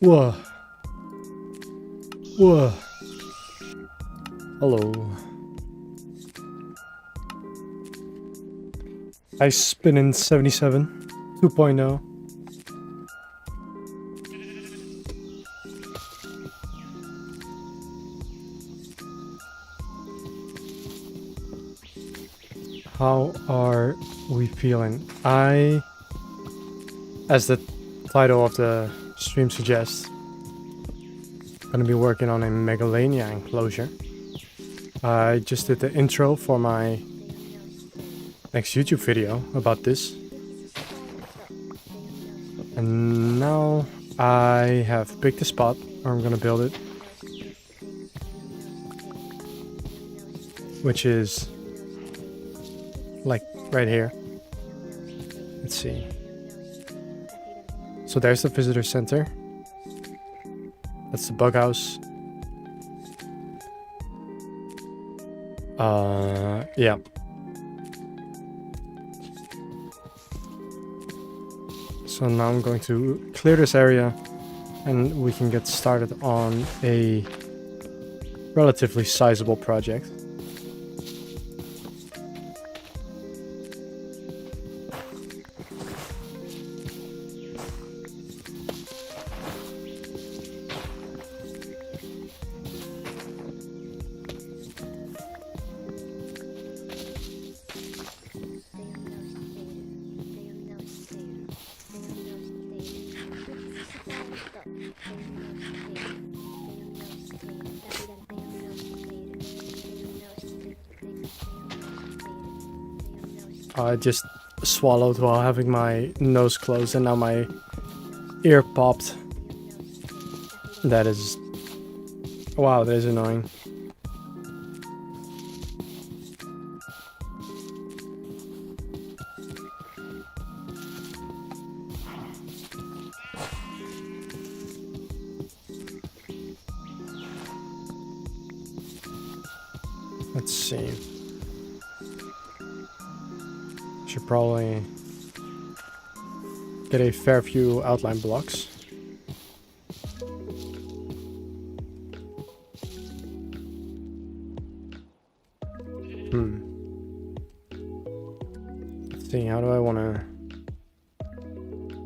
Whoa. Whoa. Hello. I spin in 77 2.0. How are we feeling? As the title of the stream suggests, gonna be working on a Megalania enclosure. I just did the intro for my next YouTube video about this. And now I have picked a spot where I'm gonna build it. Which is like right here. Let's see. So there's the visitor center. That's the bug house. Yeah. So now I'm going to clear this area and we can get started on a relatively sizable project. I just swallowed while having my nose closed and now my ear popped. That is... Wow, that is annoying. Let's see. Should probably get a fair few outline blocks. Let's see, how do I want to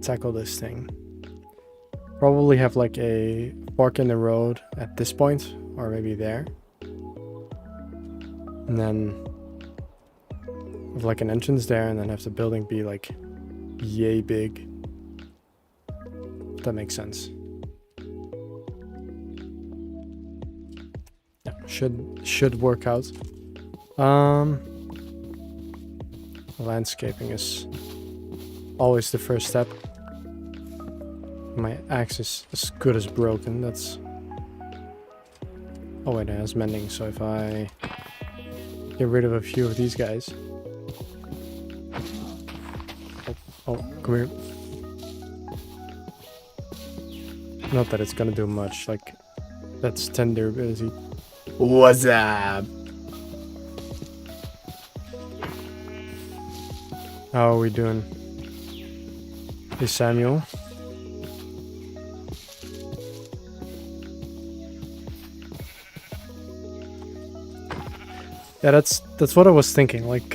tackle this thing? Probably have like a fork in the road at this point, or maybe there. And then have like an entrance there, and then have the building be like yay big. If that makes sense. Yeah, should work out. Landscaping is always the first step. My axe is as good as broken. That's... Oh wait, it has mending, so if I get rid of a few of these guys. Oh, come here. Not that it's gonna do much, like, that's 10 durability. What's up? How are we doing? Hey, Samuel. Yeah, that's what I was thinking, like,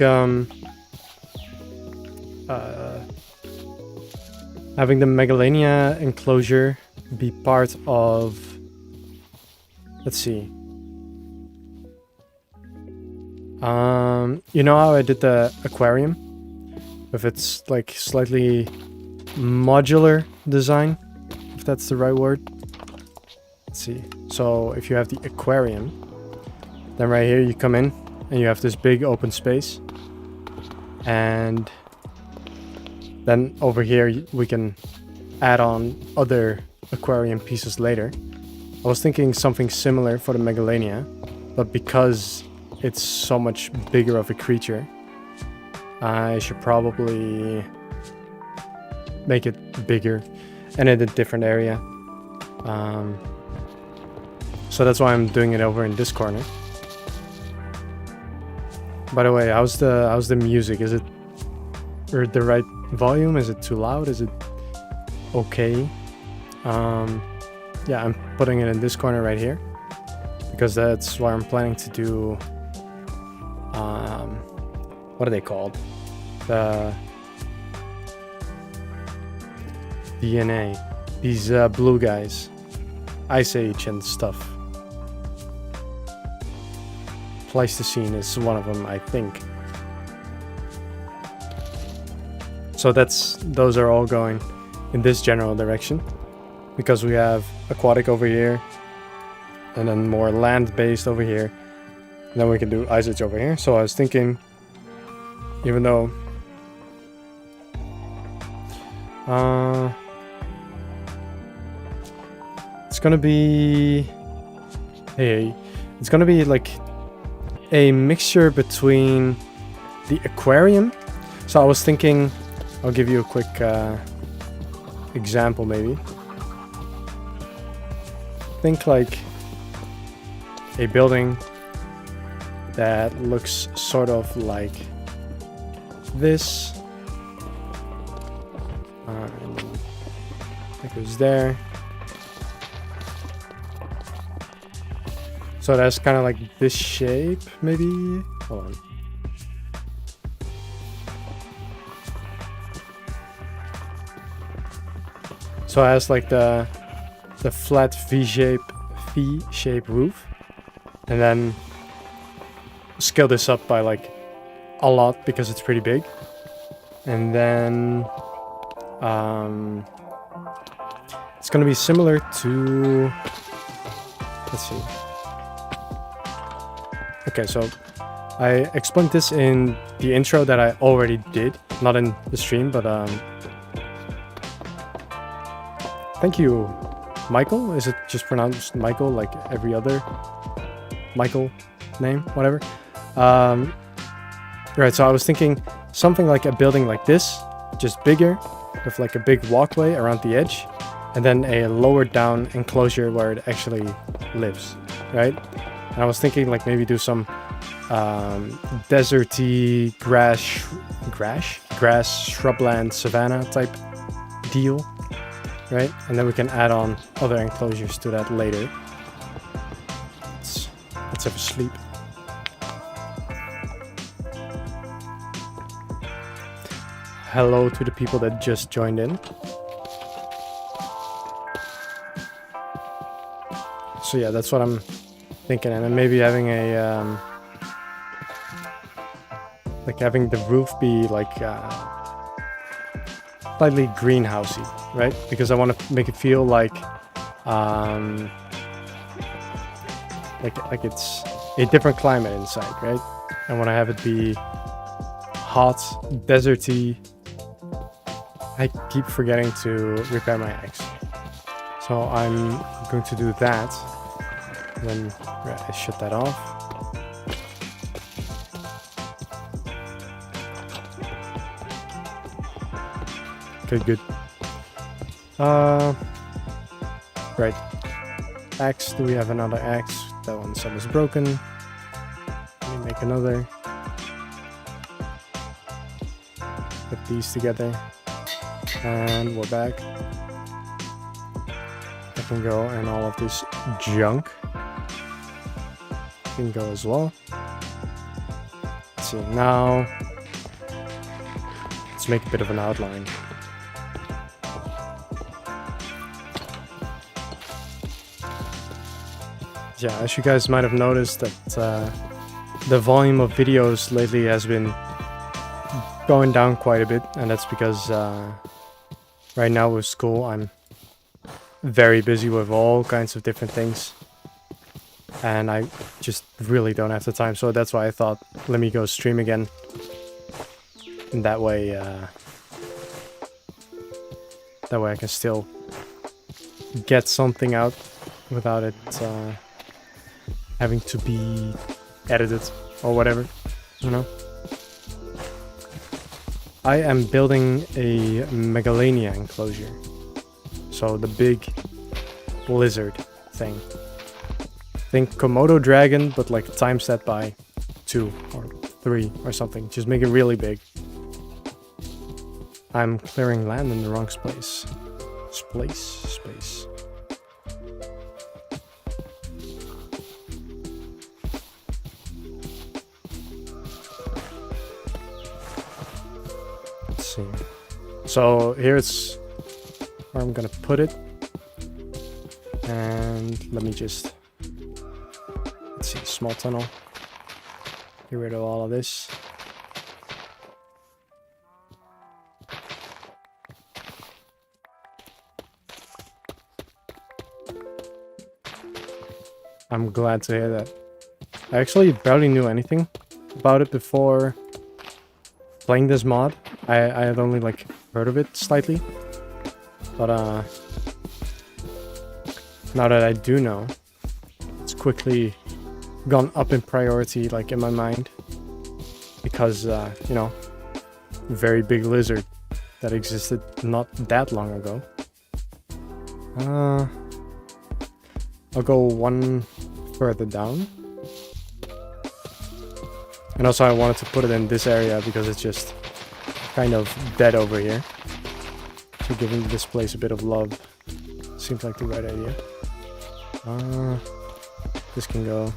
having the Megalania enclosure be part of... Let's see. You know how I did the aquarium? With its, like, slightly modular design, if that's the right word. Let's see. So, if you have the aquarium, then right here you come in, and you have this big open space. And then over here we can add on other aquarium pieces later. I was thinking something similar for the Megalania, but because it's so much bigger of a creature, I should probably make it bigger and in a different area. So that's why I'm doing it over in this corner. By the way, how's the music? Is it or the right volume? Is it too loud? Is it okay? yeah, I'm putting it in this corner right here because that's where I'm planning to do. What are they called? The DNA. These blue guys. Ice Age and stuff. Pleistocene is one of them, I think. So those are all going in this general direction. Because we have aquatic over here. And then more land-based over here. And then we can do Ice Age over here. So I was thinking, even though it's gonna be it's gonna be like a mixture between the aquarium. So I was thinking, I'll give you a quick example maybe. Think like a building that looks sort of like this. And it goes there. So that's kind of like this shape, maybe. Hold on. So it has like the flat V-shape roof, and then scale this up by like a lot because it's pretty big, and then it's gonna be similar to, let's see. Okay, so I explained this in the intro that I already did, not in the stream, but thank you, Michael. Is it just pronounced Michael like every other Michael name, whatever? Right, so I was thinking something like a building like this, just bigger, with like a big walkway around the edge, and then a lower down enclosure where it actually lives, right? And I was thinking like maybe do some deserty grass, shrubland, savanna type deal, right? And then we can add on other enclosures to that later. Let's have a sleep. Hello to the people that just joined in. So yeah, that's what I'm thinking, and then maybe having a like having the roof be like slightly greenhousey, right? Because I want to make it feel like it's a different climate inside, right? And when I have it be hot, deserty, I keep forgetting to repair my axe. So I'm going to do that. Then I shut that off. Okay, good. Right. Axe. Do we have another axe? That one's almost broken. Let me make another. Put these together. And we're back. I can go, and all of this junk can go as well. Let's see, now let's make a bit of an outline. Yeah, as you guys might have noticed that the volume of videos lately has been going down quite a bit, and that's because right now with school I'm very busy with all kinds of different things, and I just really don't have the time. So that's why I thought, let me go stream again, and that way I can still get something out without it having to be edited or whatever, you know. I am building a Megalania enclosure. So the big lizard thing. Think Komodo dragon, but like times that by 2 or 3 or something. Just make it really big. I'm clearing land in the wrong place. Space. see. So here it's where I'm gonna put it. And let me just, let's see, small tunnel. Get rid of all of this. I'm glad to hear that. I actually barely knew anything about it before playing this mod. I had only like heard of it slightly. But now that I do know, it's quickly gone up in priority, like in my mind. Because, you know, very big lizard that existed not that long ago. I'll go one further down. And also I wanted to put it in this area because it's just kind of dead over here. So giving this place a bit of love seems like the right idea. This can go.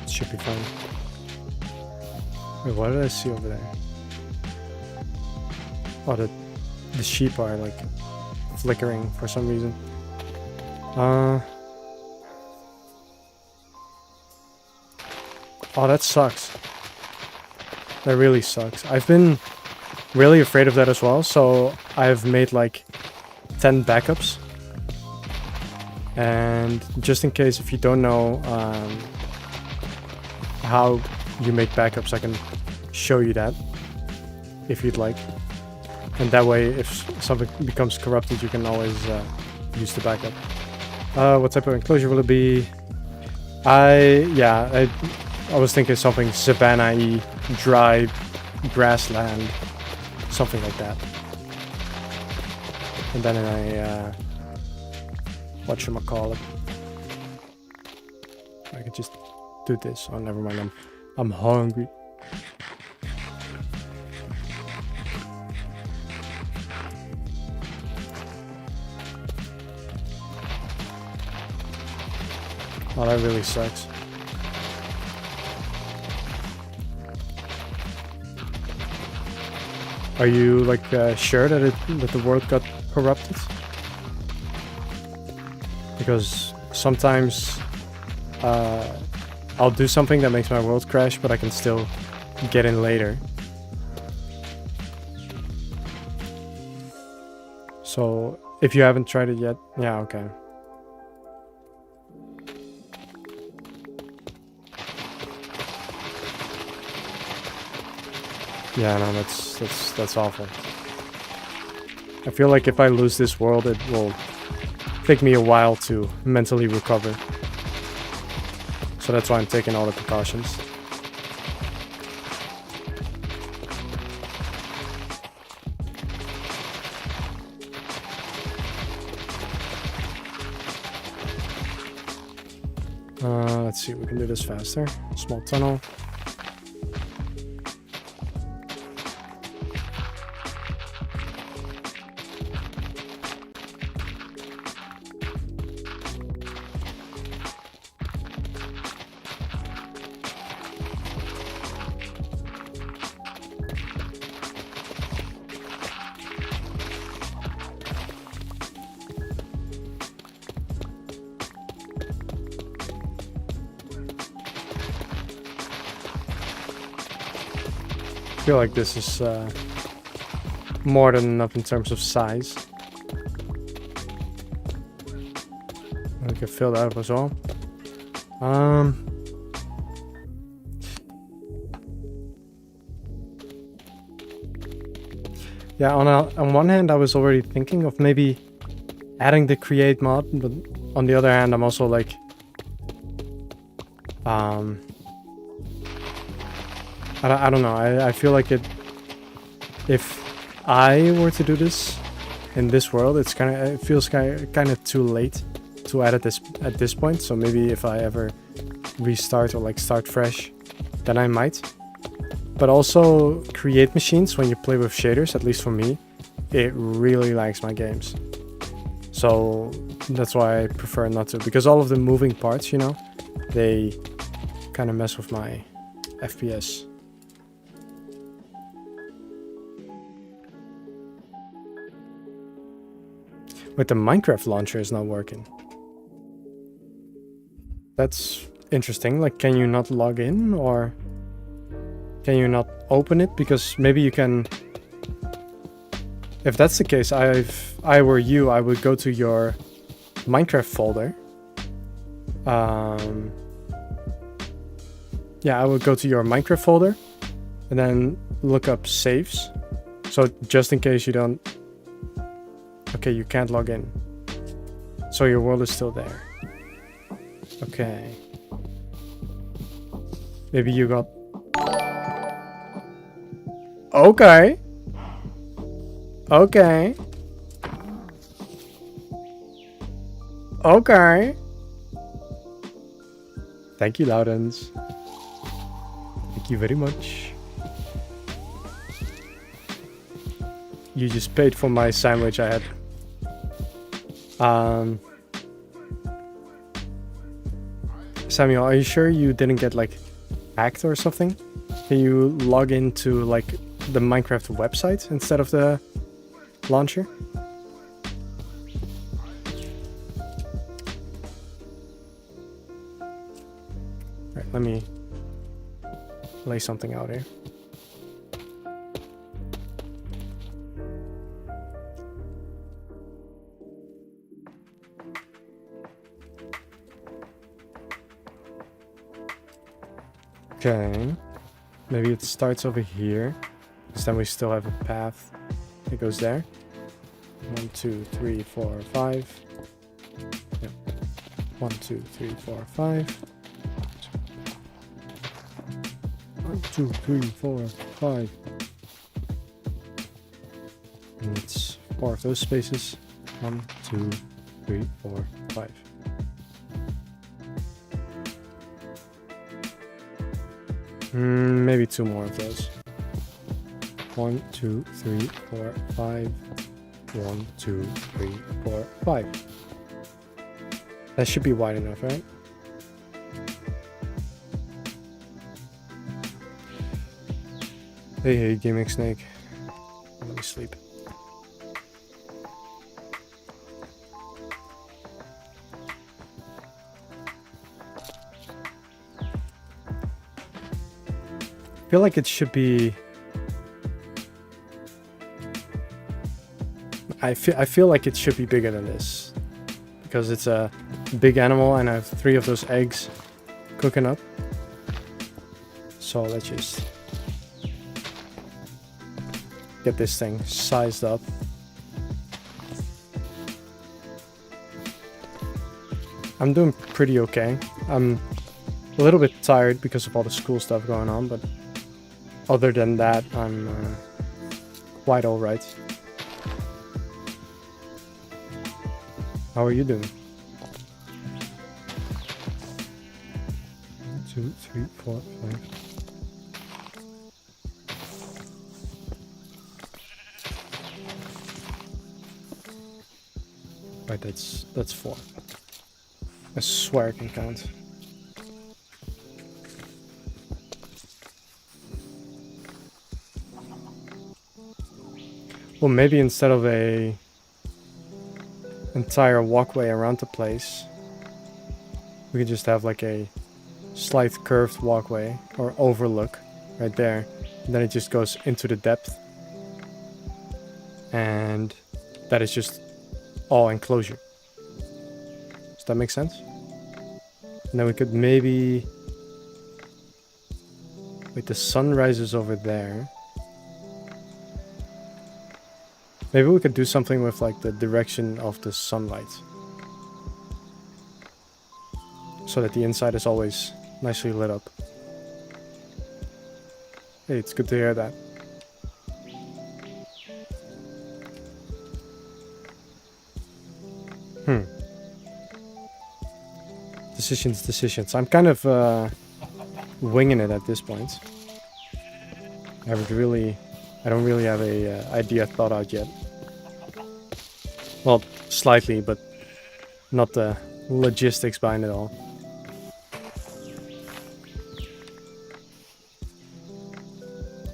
Should be fine. Wait, what did I see over there? Oh, the sheep are like flickering for some reason. Oh, that sucks. That really sucks. I've been really afraid of that as well, so I've made like 10 backups. And just in case, if you don't know how you make backups, I can show you that if you'd like. And that way, if something becomes corrupted, you can always use the backup. What type of enclosure will it be? I was thinking something savanna-y, dry grassland, something like that. And then whatchamacallit, I could just do this. Oh, never mind. I'm hungry. Oh, that really sucks. Are you like sure that the world got corrupted? Because sometimes I'll do something that makes my world crash, but I can still get in later. So if you haven't tried it yet, yeah, okay. Yeah, no, that's awful. I feel like if I lose this world, it will take me a while to mentally recover. So that's why I'm taking all the precautions. Let's see, we can do this faster. Small tunnel. I feel like this is more than enough in terms of size. I can fill that up as well. Yeah, on one hand I was already thinking of maybe adding the create mod, but on the other hand I'm also like I don't know. I feel like if I were to do this in this world, it feels kind of too late to add it at this point. So maybe if I ever restart or like start fresh, then I might. But also create machines when you play with shaders, at least for me, it really lags my games. So that's why I prefer not to, because all of the moving parts, you know, they kind of mess with my FPS. But the Minecraft launcher is not working. That's interesting. Like, can you not log in, or can you not open it? Because maybe you can... If that's the case, I were you, I would go to your Minecraft folder. Yeah, I would go to your Minecraft folder and then look up saves. So just in case you don't... Okay, you can't log in. So your world is still there. Okay. Maybe you got... Okay. Okay. Okay. Thank you, Loudens. Thank you very much. You just paid for my sandwich I had. Samuel, are you sure you didn't get like hacked or something? Can you log into like the Minecraft website instead of the launcher? Alright, let me lay something out here. Okay, maybe it starts over here, because then we still have a path that goes there. 1, 2, 3, 4, 5. Yep. 1, 2, 3, 4, 5. 1, 2, 3, 4, 5. And it's 4 of those spaces. 1, 2, 3, 4, 5. Maybe 2 more of those. 1, 2, 3, 4, 5. 1, 2, 3, 4, 5. That should be wide enough, right? Hey, gaming snake. Let me sleep. I feel like it should be... I feel like it should be bigger than this, because it's a big animal and I have 3 of those eggs cooking up. So let's just get this thing sized up. I'm doing pretty okay. I'm a little bit tired because of all the school stuff going on, but other than that, I'm quite alright. How are you doing? 2, 3, 4, 5. Right, that's 4. I swear I can count. Well, maybe instead of a entire walkway around the place, we could just have like a slight curved walkway or overlook right there. And then it just goes into the depth. And that is just all enclosure. Does that make sense? And then we could maybe... Wait, the sun rises over there. Maybe we could do something with like the direction of the sunlight, so that the inside is always nicely lit up. Hey, it's good to hear that. decisions. I'm kind of winging it at this point. I don't really have a idea thought out yet. Well, slightly, but not the logistics behind it all.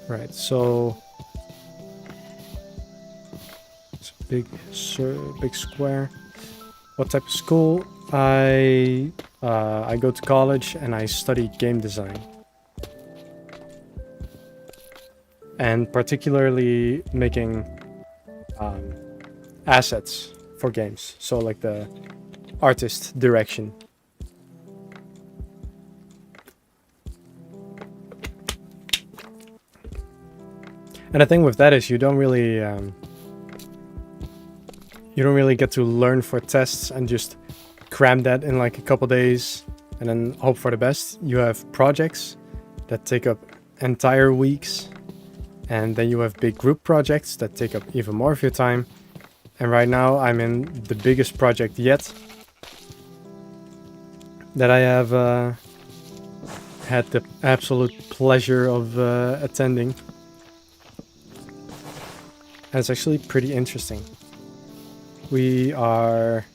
Right, so it's a big square. What type of school? I go to college and I study game design, and particularly making assets for games. So like the artist direction. And the thing with that is you don't really get to learn for tests and just cram that in like a couple days and then hope for the best. You have projects that take up entire weeks, and then you have big group projects that take up even more of your time. And right now I'm in the biggest project yet that I have had the absolute pleasure of attending. And it's actually pretty interesting. We are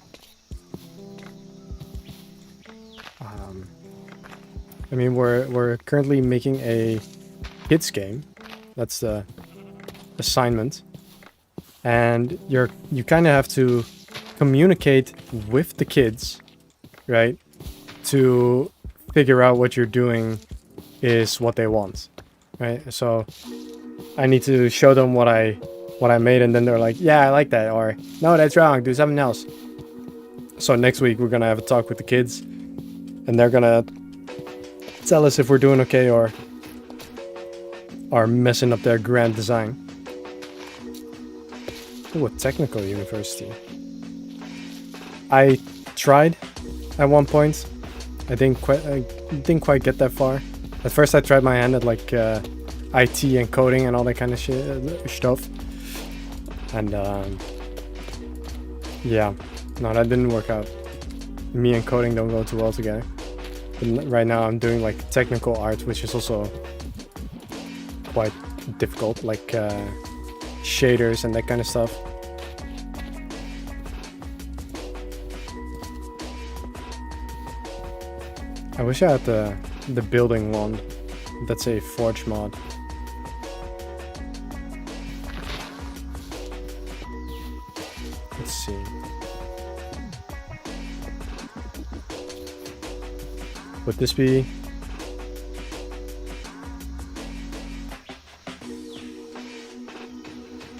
we're currently making a kids game. That's the assignment. And you kind of have to communicate with the kids, right? To figure out what you're doing is what they want, right? So I need to show them what I made, and then they're like, yeah, I like that, or no, that's wrong, do something else. So next week we're gonna have a talk with the kids, and they're gonna tell us if we're doing okay or are messing up their grand design. Ooh, a technical university. I tried at one point. I didn't quite get that far. At first I tried my hand at like IT and coding and all that kind of stuff. And yeah, no, that didn't work out. Me and coding don't go too well together. But right now I'm doing like technical art, which is also quite difficult, like shaders and that kind of stuff. I wish I had the building one. That's a Forge mod. Let's see. Would this be...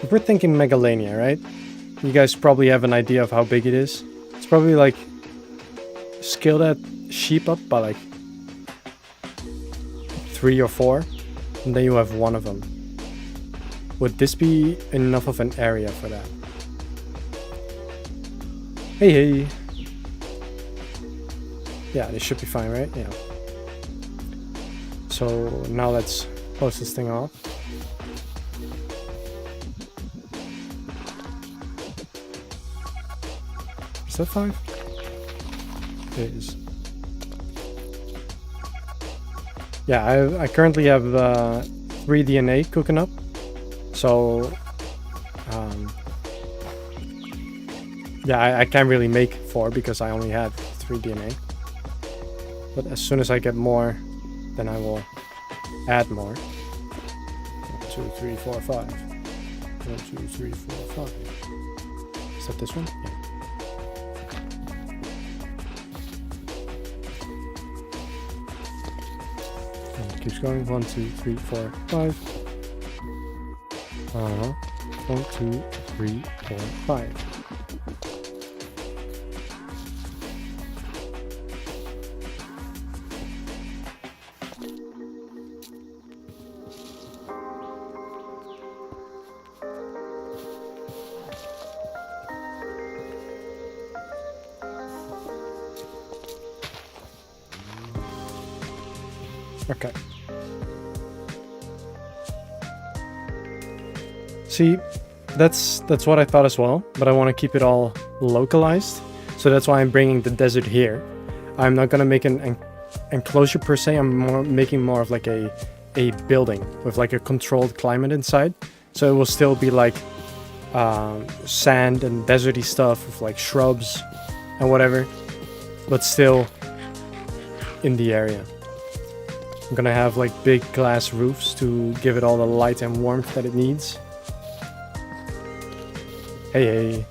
If we're thinking Megalania, right? You guys probably have an idea of how big it is. It's probably like... Scale that sheep up by like 3 or 4, and then you have one of them. Would this be enough of an area for that? Hey. Yeah, this should be fine, right? Yeah. So now let's close this thing off. Is that 5? It is. Yeah, I currently have 3 DNA cooking up. So, yeah, I can't really make 4 because I only had 3 DNA. But as soon as I get more, then I will add more. 1, 2, 3, 4, 5. 1, 2, 3, 4, 5. Is that this one? Yeah. Keeps going. 1, 2, 3, 4, 5. 1, 2, 3, 4, 5. Okay. See, that's what I thought as well, but I want to keep it all localized. So that's why I'm bringing the desert here. I'm not gonna make an enclosure per se. I'm making more of like a building with like a controlled climate inside. So it will still be like sand and deserty stuff with like shrubs and whatever, but still in the area. I'm gonna have like big glass roofs to give it all the light and warmth that it needs. Hey.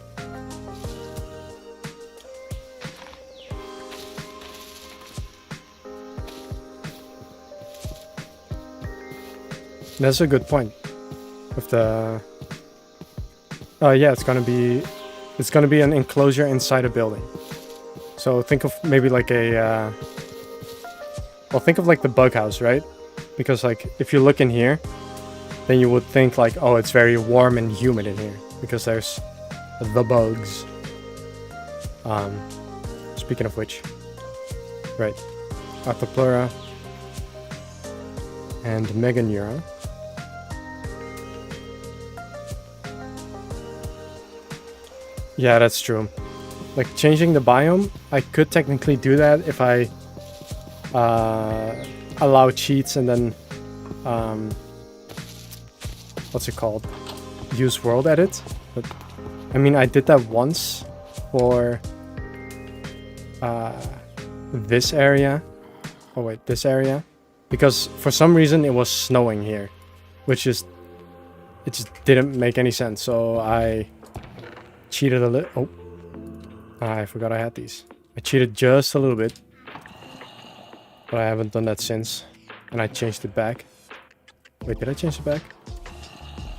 That's a good point. With the yeah, it's gonna be an enclosure inside a building. So think of maybe like a well, think of like the bug house, right? Because like if you look in here, then you would think like, oh, it's very warm and humid in here because there's the bugs. Speaking of which, right, Archeology and Megalania. Yeah, that's true. Like changing the biome, I could technically do that if I allow cheats and then what's it called? Use world edit. But I mean, I did that once for this area. Oh wait, this area, because for some reason it was snowing here, which is it just didn't make any sense. So I cheated a little. Oh, I forgot I had these. I cheated just a little bit, but I haven't done that since, and I changed it back. Wait, did I change it back?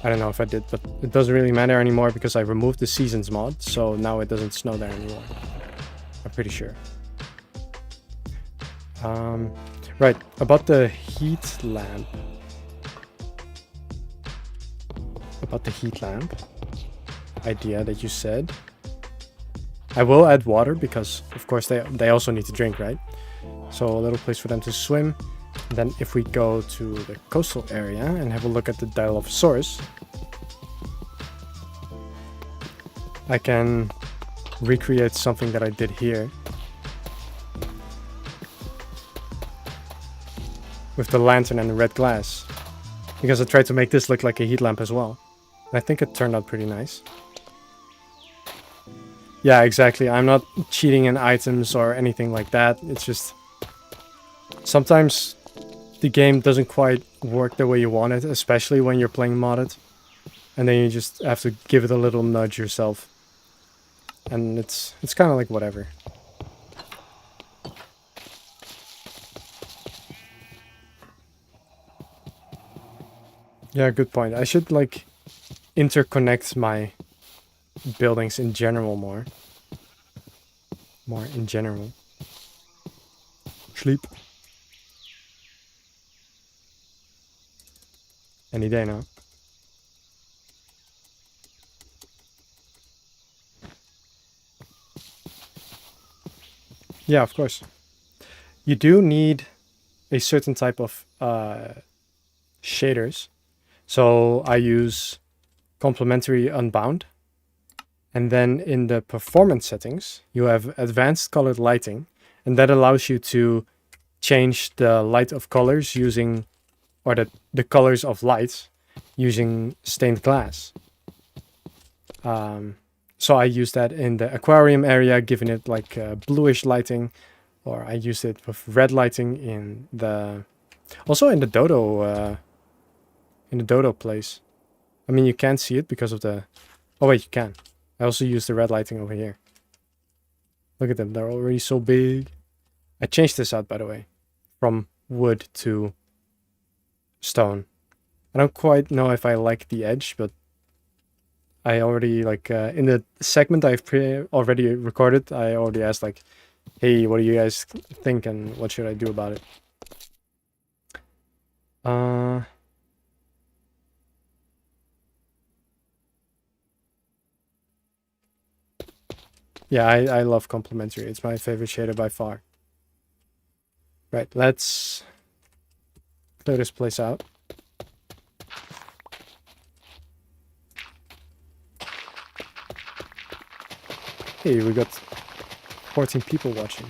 I don't know if I did, but it doesn't really matter anymore because I removed the seasons mod, so now it doesn't snow there anymore. I'm pretty sure. Right, about the heat lamp. About the heat lamp idea that you said. I will add water because, of course, they also need to drink, right? So a little place for them to swim. And then if we go to the coastal area and have a look at the Dilophosaurus, I can recreate something that I did here with the lantern and the red glass, because I tried to make this look like a heat lamp as well. And I think it turned out pretty nice. Yeah, exactly. I'm not cheating in items or anything like that. It's just sometimes the game doesn't quite work the way you want it, especially when you're playing modded. And then you just have to give it a little nudge yourself. And it's kind of like whatever. Yeah, good point. I should like interconnect my buildings in general more. More in general. Sleep. Any day now. Yeah, of course. You do need a certain type of shaders. So I use complementary unbound. And then in the performance settings, you have advanced colored lighting. And that allows you to change the light of colors using, or the colors of lights using stained glass. So I use that in the aquarium area, giving it like bluish lighting. Or I used it with red lighting in the, also in the dodo place. I mean, you can't see it because of the, oh wait, you can. I also use the red lighting over here. Look at them, they're already so big. I changed this out, by the way, from wood to stone. I don't quite know if I like the edge, but I already, like, in the segment I've already recorded, I already asked, like, hey, what do you guys think and what should I do about it? Yeah, I love complementary. It's my favorite shader by far. Right, let's clear this place out. Hey, we got 14 people watching.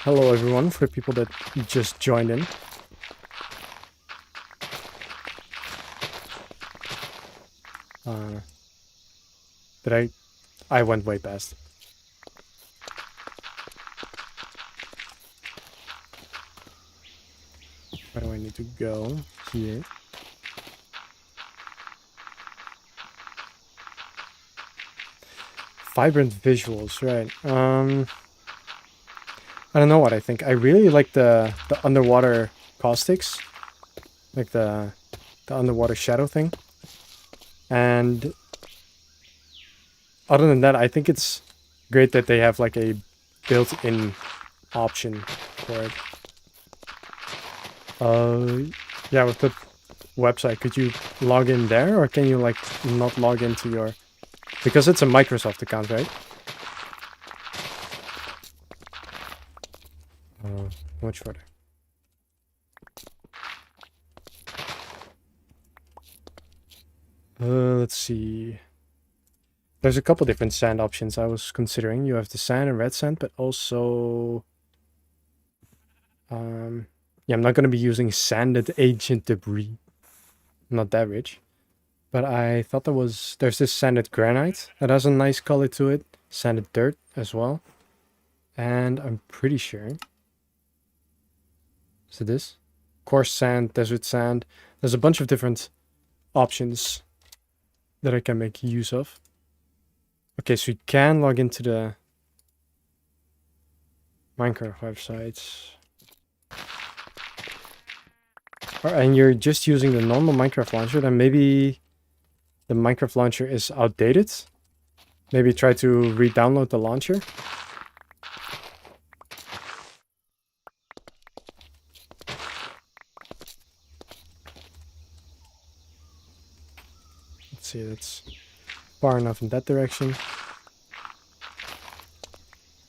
Hello everyone, for the people that just joined in. Did I went way past. Where do I need to go? Here. Vibrant visuals, right. I don't know what I think. I really like the underwater caustics. Like the underwater shadow thing. And other than that, I think it's great that they have like a built-in option for it. Yeah, with the website, could you log in there, or can you like not log into your... Because it's a Microsoft account, right? Much further. Let's see. There's a couple different sand options I was considering. You have the sand and red sand, but also... yeah, I'm not going to be using sanded ancient debris. I'm not that rich. But I thought there's this sanded granite that has a nice color to it. Sanded dirt as well. And I'm pretty sure... Is it this? Coarse sand, desert sand. There's a bunch of different options that I can make use of. Okay, so you can log into the Minecraft websites. And you're just using the normal Minecraft launcher, then maybe the Minecraft launcher is outdated. Maybe try to re-download the launcher. Let's see, that's far enough in that direction.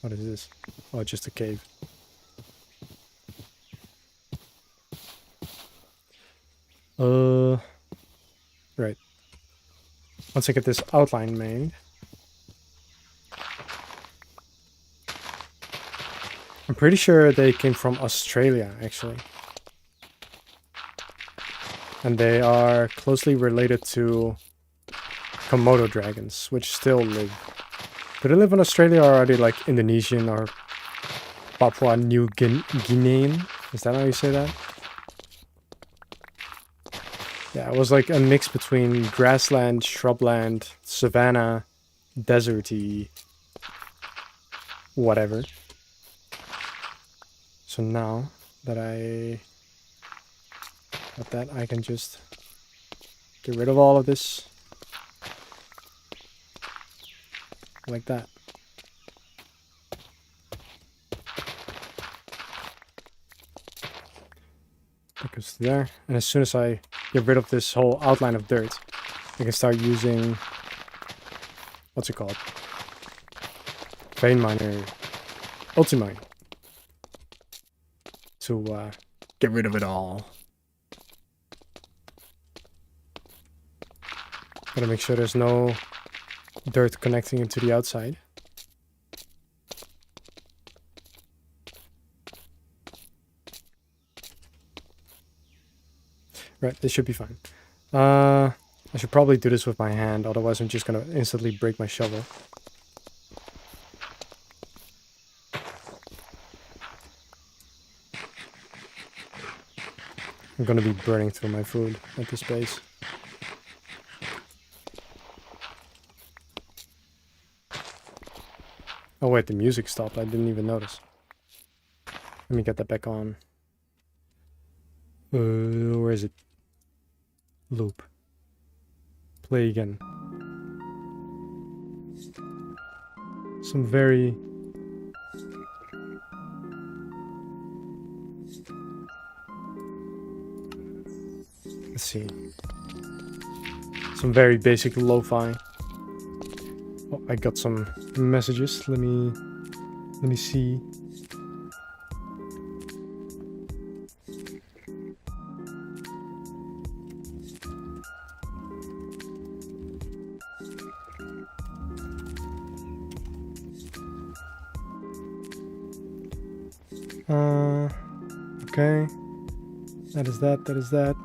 What is this? Oh, just a cave. Right. Once I get this outline made. I'm pretty sure they came from Australia, actually. And they are closely related to Komodo dragons, which still live. Do they live in Australia, or are they like Indonesian or Papua New Guinean? Is that how you say that? Yeah, it was like a mix between grassland, shrubland, savanna, deserty, whatever. So now that I got that, I can just get rid of all of this. Like that. That goes there. And as soon as I get rid of this whole outline of dirt, I can start using... What's it called? Vein miner. Ultimine. To get rid of it all. Gotta make sure there's no dirt connecting into the outside. Right, this should be fine. I should probably do this with my hand, otherwise I'm just gonna instantly break my shovel. I'm gonna be burning through my food at this pace. Oh wait, the music stopped. I didn't even notice. Let me get that back on. Where is it? Loop. Play again. Some very... Let's see. Some very basic lo-fi. Oh, I got some messages. Let me see. Okay. That is that. That is that.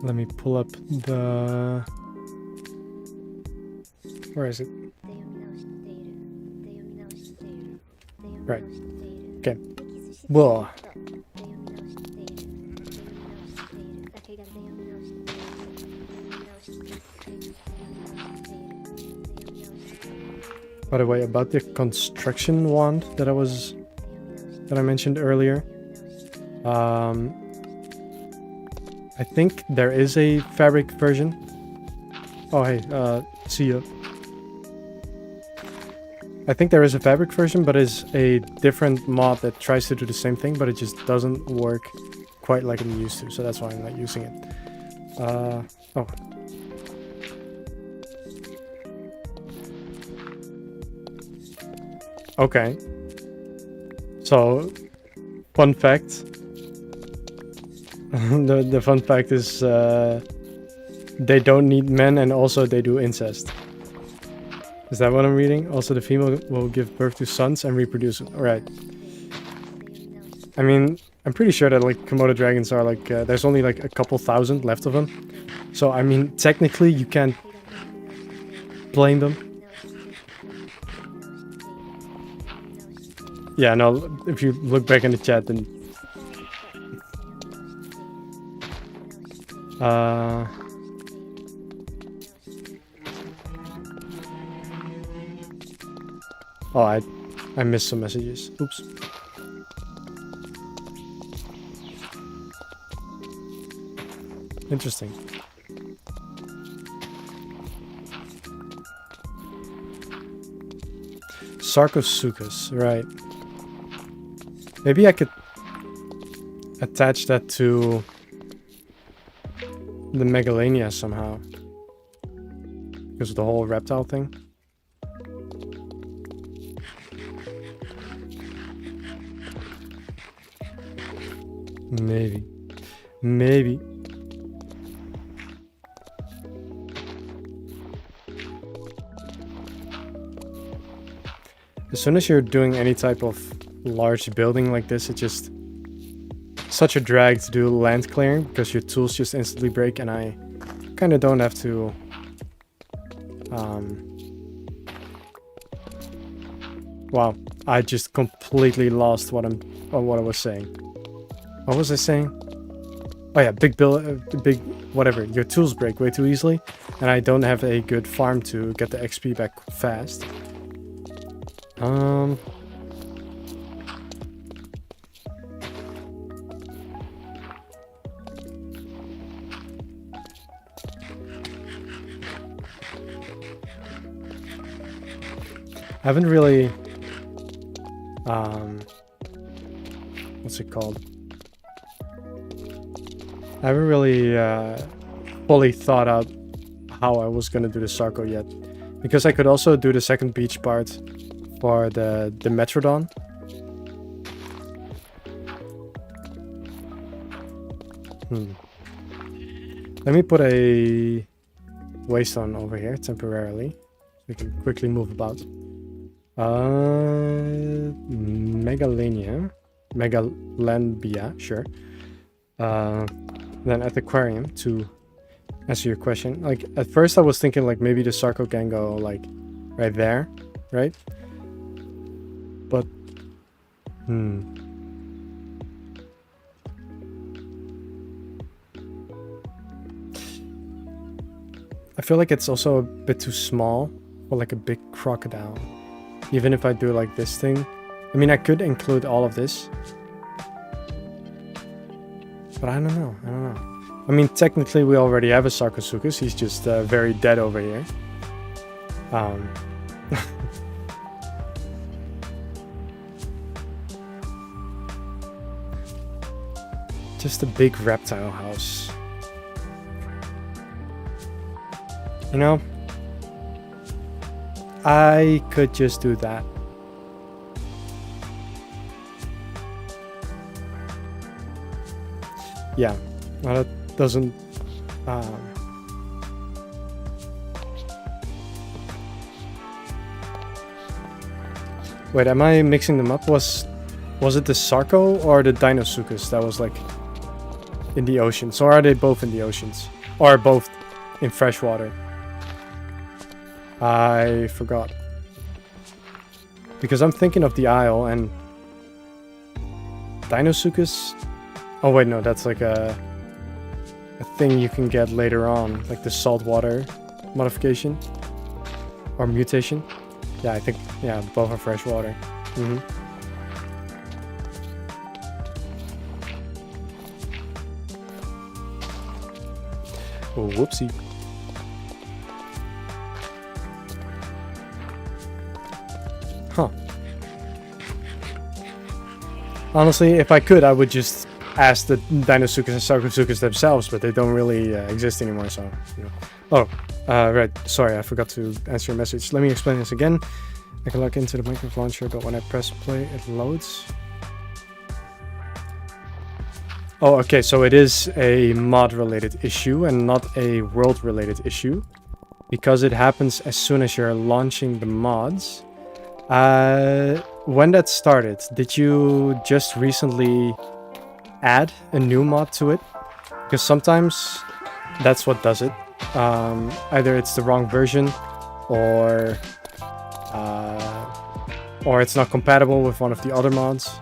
Let me pull up the... Where is it? Right. Okay. Whoa. By the way, about the construction wand that I mentioned earlier. I think there is a fabric version. Oh, hey, see you. I think there is a fabric version, but it's a different mod that tries to do the same thing, but it just doesn't work quite like it used to, so that's why I'm not using it. Oh. Okay. So, fun fact. the fun fact is they don't need men, and also they do incest. Is that what I'm reading? Also, the female will give birth to sons and reproduce. Alright. I mean, I'm pretty sure that like Komodo dragons are like, there's only like a couple thousand left of them. So, I mean, technically you can't blame them. Yeah, no, if you look back in the chat, then... Oh, I missed some messages. Oops. Interesting. Sarcosuchus, right. Maybe I could attach that to the Megalania somehow. Because of the whole reptile thing. Maybe. Maybe. As soon as you're doing any type of large building like this, it's just such a drag to do land clearing because your tools just instantly break, and I kind of don't have to wow, I just completely lost what I was saying. What was I saying? Oh yeah, big whatever. Your tools break way too easily, and I don't have a good farm to get the XP back fast. I haven't really what's it called? I haven't really fully thought out how I was gonna do the Sarco yet, because I could also do the second beach part for the Metrodon. Let me put a waystone over here temporarily. We can quickly move about. Megalania. Megalanbia, sure. Then at the aquarium, to answer your question. Like, at first I was thinking like maybe the Sarco can go like right there, right? But, I feel like it's also a bit too small for like a big crocodile. Even if I do like this thing. I mean, I could include all of this. But I don't know. I mean, technically we already have a Sarcosuchus. He's just very dead over here. Just a big reptile house. You know? I could just do that. Yeah, well, that doesn't Wait, am I mixing them up? Was it the Sarco or the Deinosuchus that was like in the ocean? So are they both in the oceans? Or both in freshwater? I forgot. Because I'm thinking of the Isle and Deinosuchus. Oh wait, no, that's like a thing you can get later on, like the saltwater modification or mutation. Yeah, I think both are freshwater. Oh, whoopsie. Huh. Honestly, if I could, I would just ask the Deinosuchus and Sarcosuchus themselves, but they don't really exist anymore, so... You know. Oh, right. Sorry, I forgot to answer your message. Let me explain this again. I can log into the Minecraft launcher, but when I press play, it loads. Oh, okay, so it is a mod-related issue and not a world-related issue. Because it happens as soon as you're launching the mods. When that started, did you just recently add a new mod to it? Because sometimes that's what does it. Either it's the wrong version or it's not compatible with one of the other mods.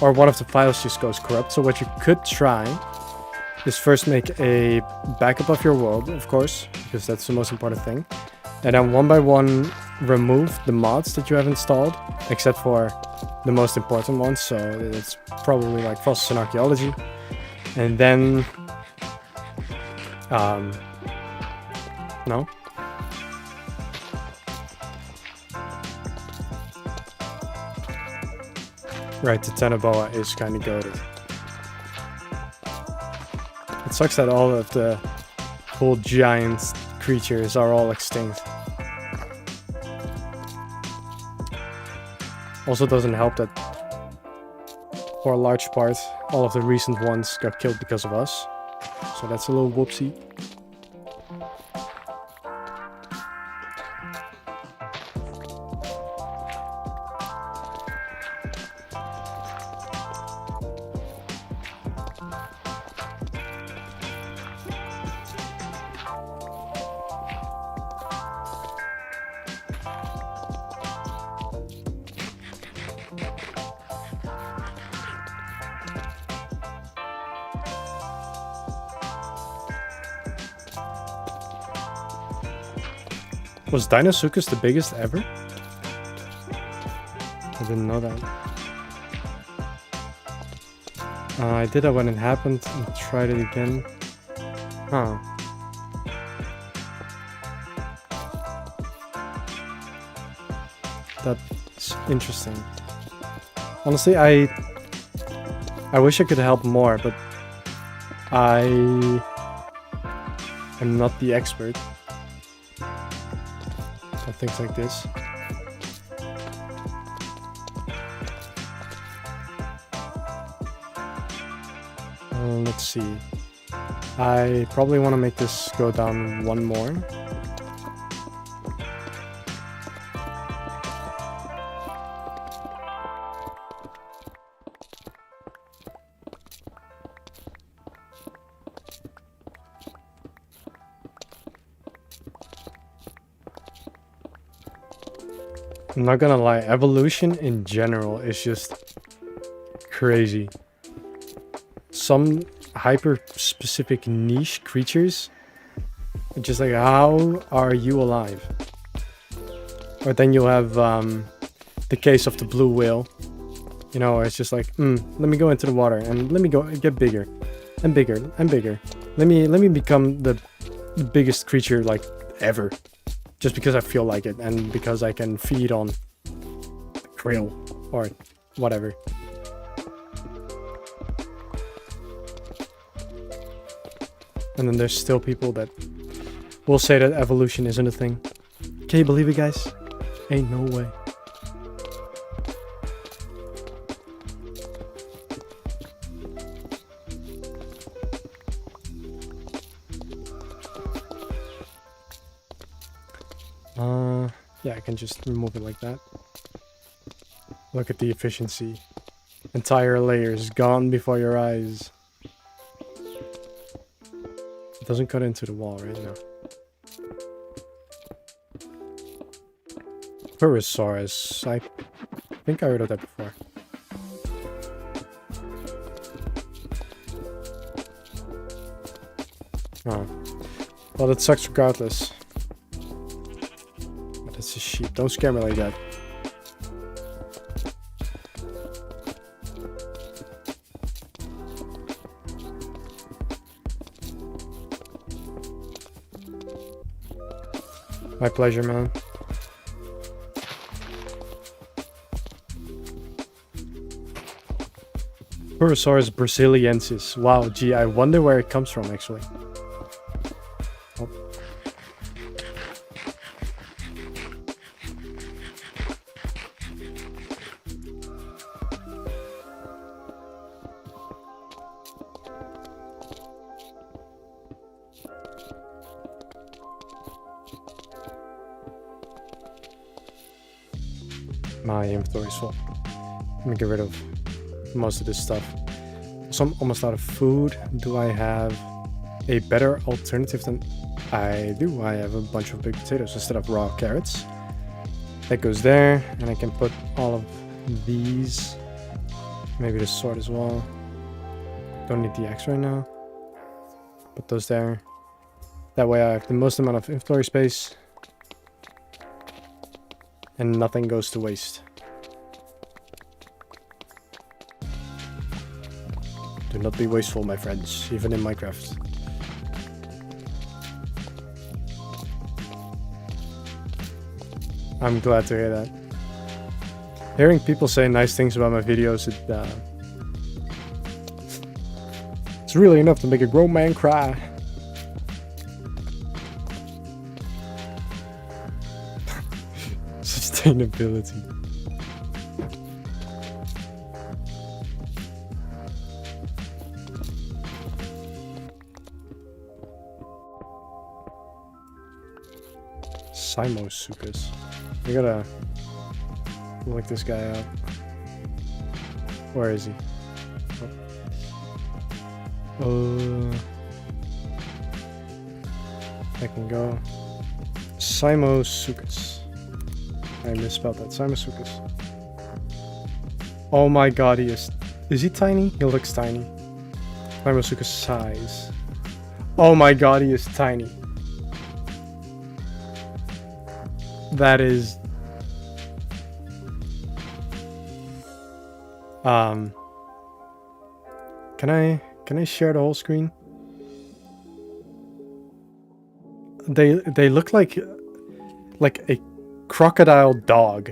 Or one of the files just goes corrupt. So what you could try is first make a backup of your world, of course, because that's the most important thing. And then one by one remove the mods that you have installed, except for the most important ones. So it's probably like fossils and archaeology. And then... no? Right, the Tanaboa is kind of goated. It sucks that all of the cool giant creatures are all extinct. Also doesn't help that for a large part all of the recent ones got killed because of us. So that's a little whoopsie. Was Deinosuchus the biggest ever? I didn't know that. I did that when it happened and tried it again. Huh. That's interesting. Honestly, I wish I could help more, but I am not the expert on things like this. Let's see. I probably want to make this go down one more. I'm not gonna lie, evolution in general is just crazy. Some hyper-specific niche creatures, just like, how are you alive? Or then you'll have the case of the blue whale. You know, it's just like, let me go into the water and let me go get bigger and bigger and bigger. Let me become the biggest creature like ever. Just because I feel like it, and because I can feed on krill or whatever. And then there's still people that will say that evolution isn't a thing. Can you believe it, guys? Ain't no way. Yeah, I can just remove it like that. Look at the efficiency. Entire layers gone before your eyes. It doesn't cut into the wall right now. Pterosaurus. I think I heard of that before. Oh. Well, that sucks regardless. But it's a sheep. Don't scare me like that. My pleasure, man. Pterosaurus brasiliensis. Wow, gee, I wonder where it comes from, actually. Oh. My inventory is full. Let me get rid of most of this stuff. So I'm almost out of food. Do I have a better alternative than... I do. I have a bunch of big potatoes instead of raw carrots. That goes there, and I can put all of these. Maybe the sword as well. Don't need the axe right now. Put those there. That way I have the most amount of inventory space. And nothing goes to waste. Do not be wasteful, my friends, even in Minecraft. I'm glad to hear that. Hearing people say nice things about my videos, it's really enough to make a grown man cry. Sustainability. Simosuchus. We gotta look this guy up. Where is he? Oh. I can go. Simosuchus. I misspelled that. Simosuchus. Oh my god, he is... Is he tiny? He looks tiny. Simosuchus size. Oh my god, he is tiny. That is... Can I share the whole screen? They look like a crocodile dog.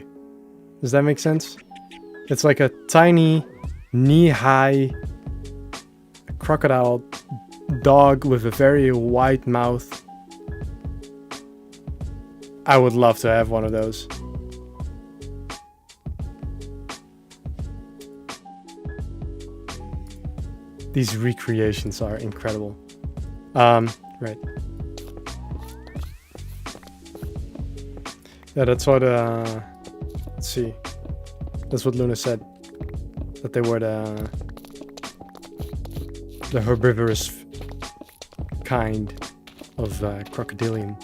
Does that make sense? It's like a tiny, knee-high crocodile dog with a very wide mouth. I would love to have one of those. These recreations are incredible. Right. Yeah, that's what, let's see. That's what Luna said. That they were the herbivorous kind of crocodilian.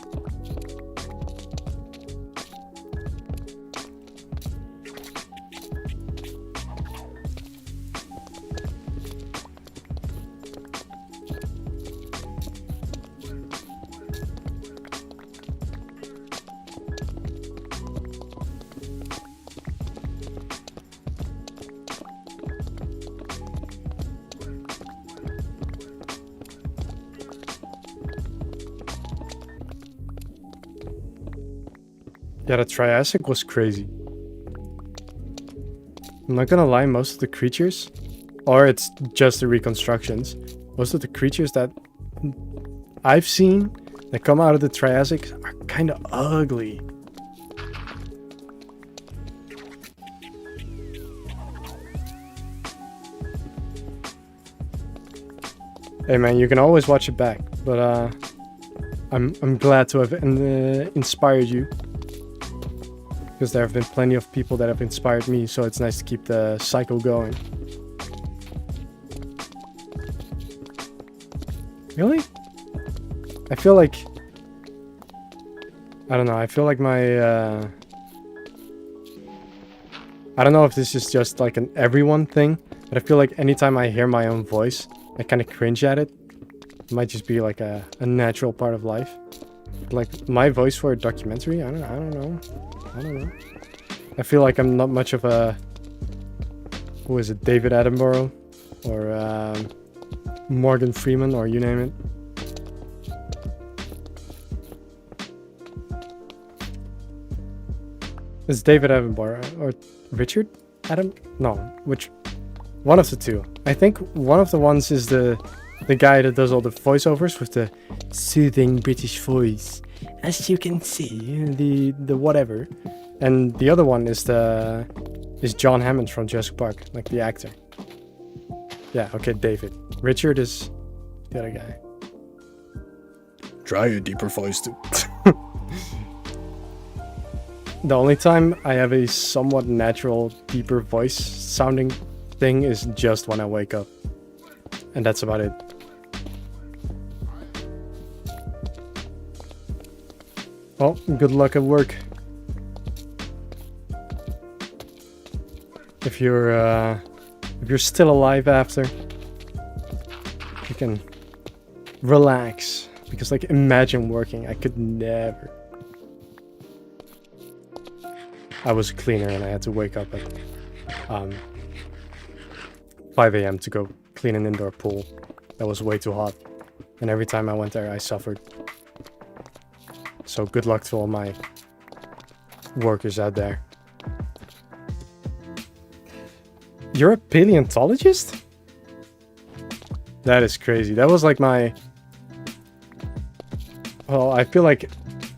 Yeah, the Triassic was crazy. I'm not gonna lie, most of the creatures, or it's just the reconstructions, most of the creatures that I've seen that come out of the Triassic are kind of ugly. Hey man, you can always watch it back, but I'm glad to have inspired you. because there have been plenty of people that have inspired me, so it's nice to keep the cycle going. Really? I feel like... I don't know, I feel like my... I don't know if this is just like an everyone thing, but I feel like anytime I hear my own voice, I kind of cringe at it. It might just be like a natural part of life. Like my voice for a documentary, I don't know. I feel like I'm not much of a... Who is it? David Attenborough? Or Morgan Freeman, or you name it. It's David Attenborough, or Richard Adam? No, which... One of the two. I think one of the ones is the guy that does all the voiceovers with the soothing British voice. As you can see, the whatever. And the other one is John Hammond from Jurassic Park, like the actor. Yeah, okay, David. Richard is the other guy. Try a deeper voice too. The only time I have a somewhat natural, deeper voice sounding thing is just when I wake up. And that's about it. Well, good luck at work. If you're still alive after, you can relax. Because like, imagine working. I could never. I was a cleaner and I had to wake up at 5 a.m. to go clean an indoor pool that was way too hot. And every time I went there, I suffered. So good luck to all my workers out there. You're a paleontologist? That is crazy. That was like my... Well, I feel like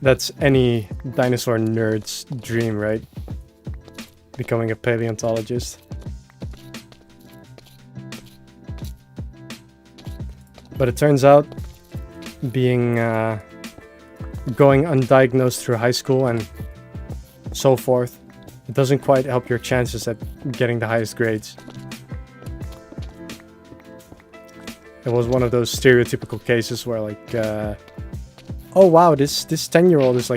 that's any dinosaur nerd's dream, right? Becoming a paleontologist. But it turns out being going undiagnosed through high school and so forth, it doesn't quite help your chances at getting the highest grades. It was one of those stereotypical cases where like, oh wow, this 10-year-old is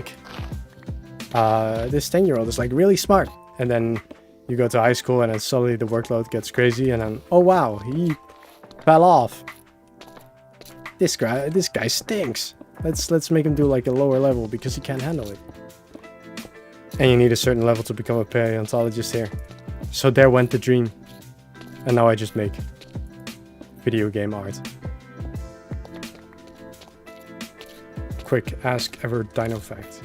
like, really smart. And then you go to high school and then suddenly the workload gets crazy and then, oh wow, he fell off. This guy stinks. Let's make him do like a lower level because he can't handle it. And you need a certain level to become a paleontologist here. So there went the dream. And now I just make video game art. Quick ask ever dino fact.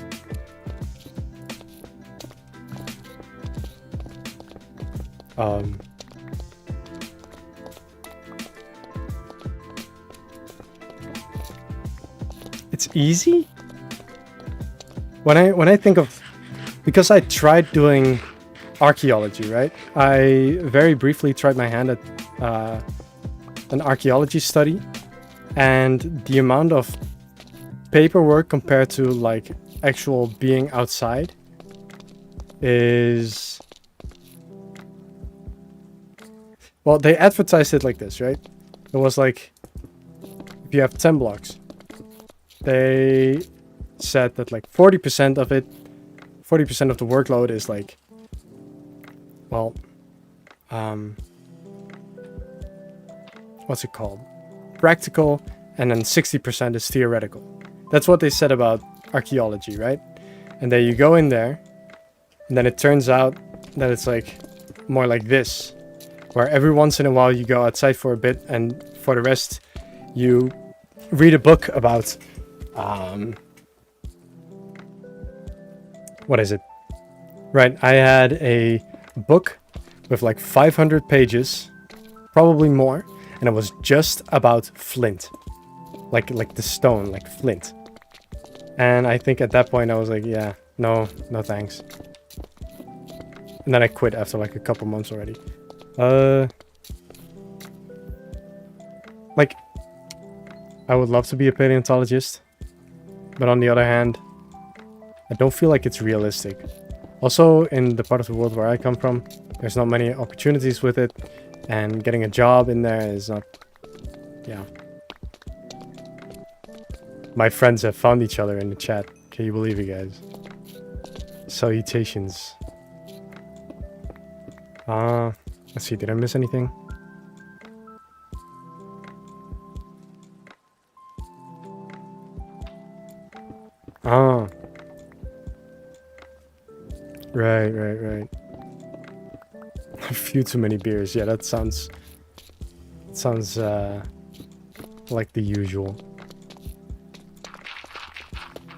It's easy? When I think of... Because I tried doing archaeology, right? I very briefly tried my hand at an archaeology study. And the amount of paperwork compared to like actual being outside is... Well, they advertised it like this, right? It was like, if you have 10 blocks, they said that like 40% of it, 40% of the workload is like, well, what's it called? Practical, and then 60% is theoretical. That's what they said about archaeology, right? And then you go in there, and then it turns out that it's like more like this, where every once in a while you go outside for a bit, and for the rest you read a book about what is it? Right, I had a book with like 500 pages, probably more, and it was just about flint. Like the stone, like flint. And I think at that point I was like, yeah, no thanks. And then I quit after like a couple months already. Like, I would love to be a paleontologist, but on the other hand, I don't feel like it's realistic. Also, in the part of the world where I come from, there's not many opportunities with it, and getting a job in there is not... Yeah. My friends have found each other in the chat. Can you believe it, guys? Salutations. Let's see, did I miss anything? Ah. Right. A few too many beers. Yeah, that sounds like the usual.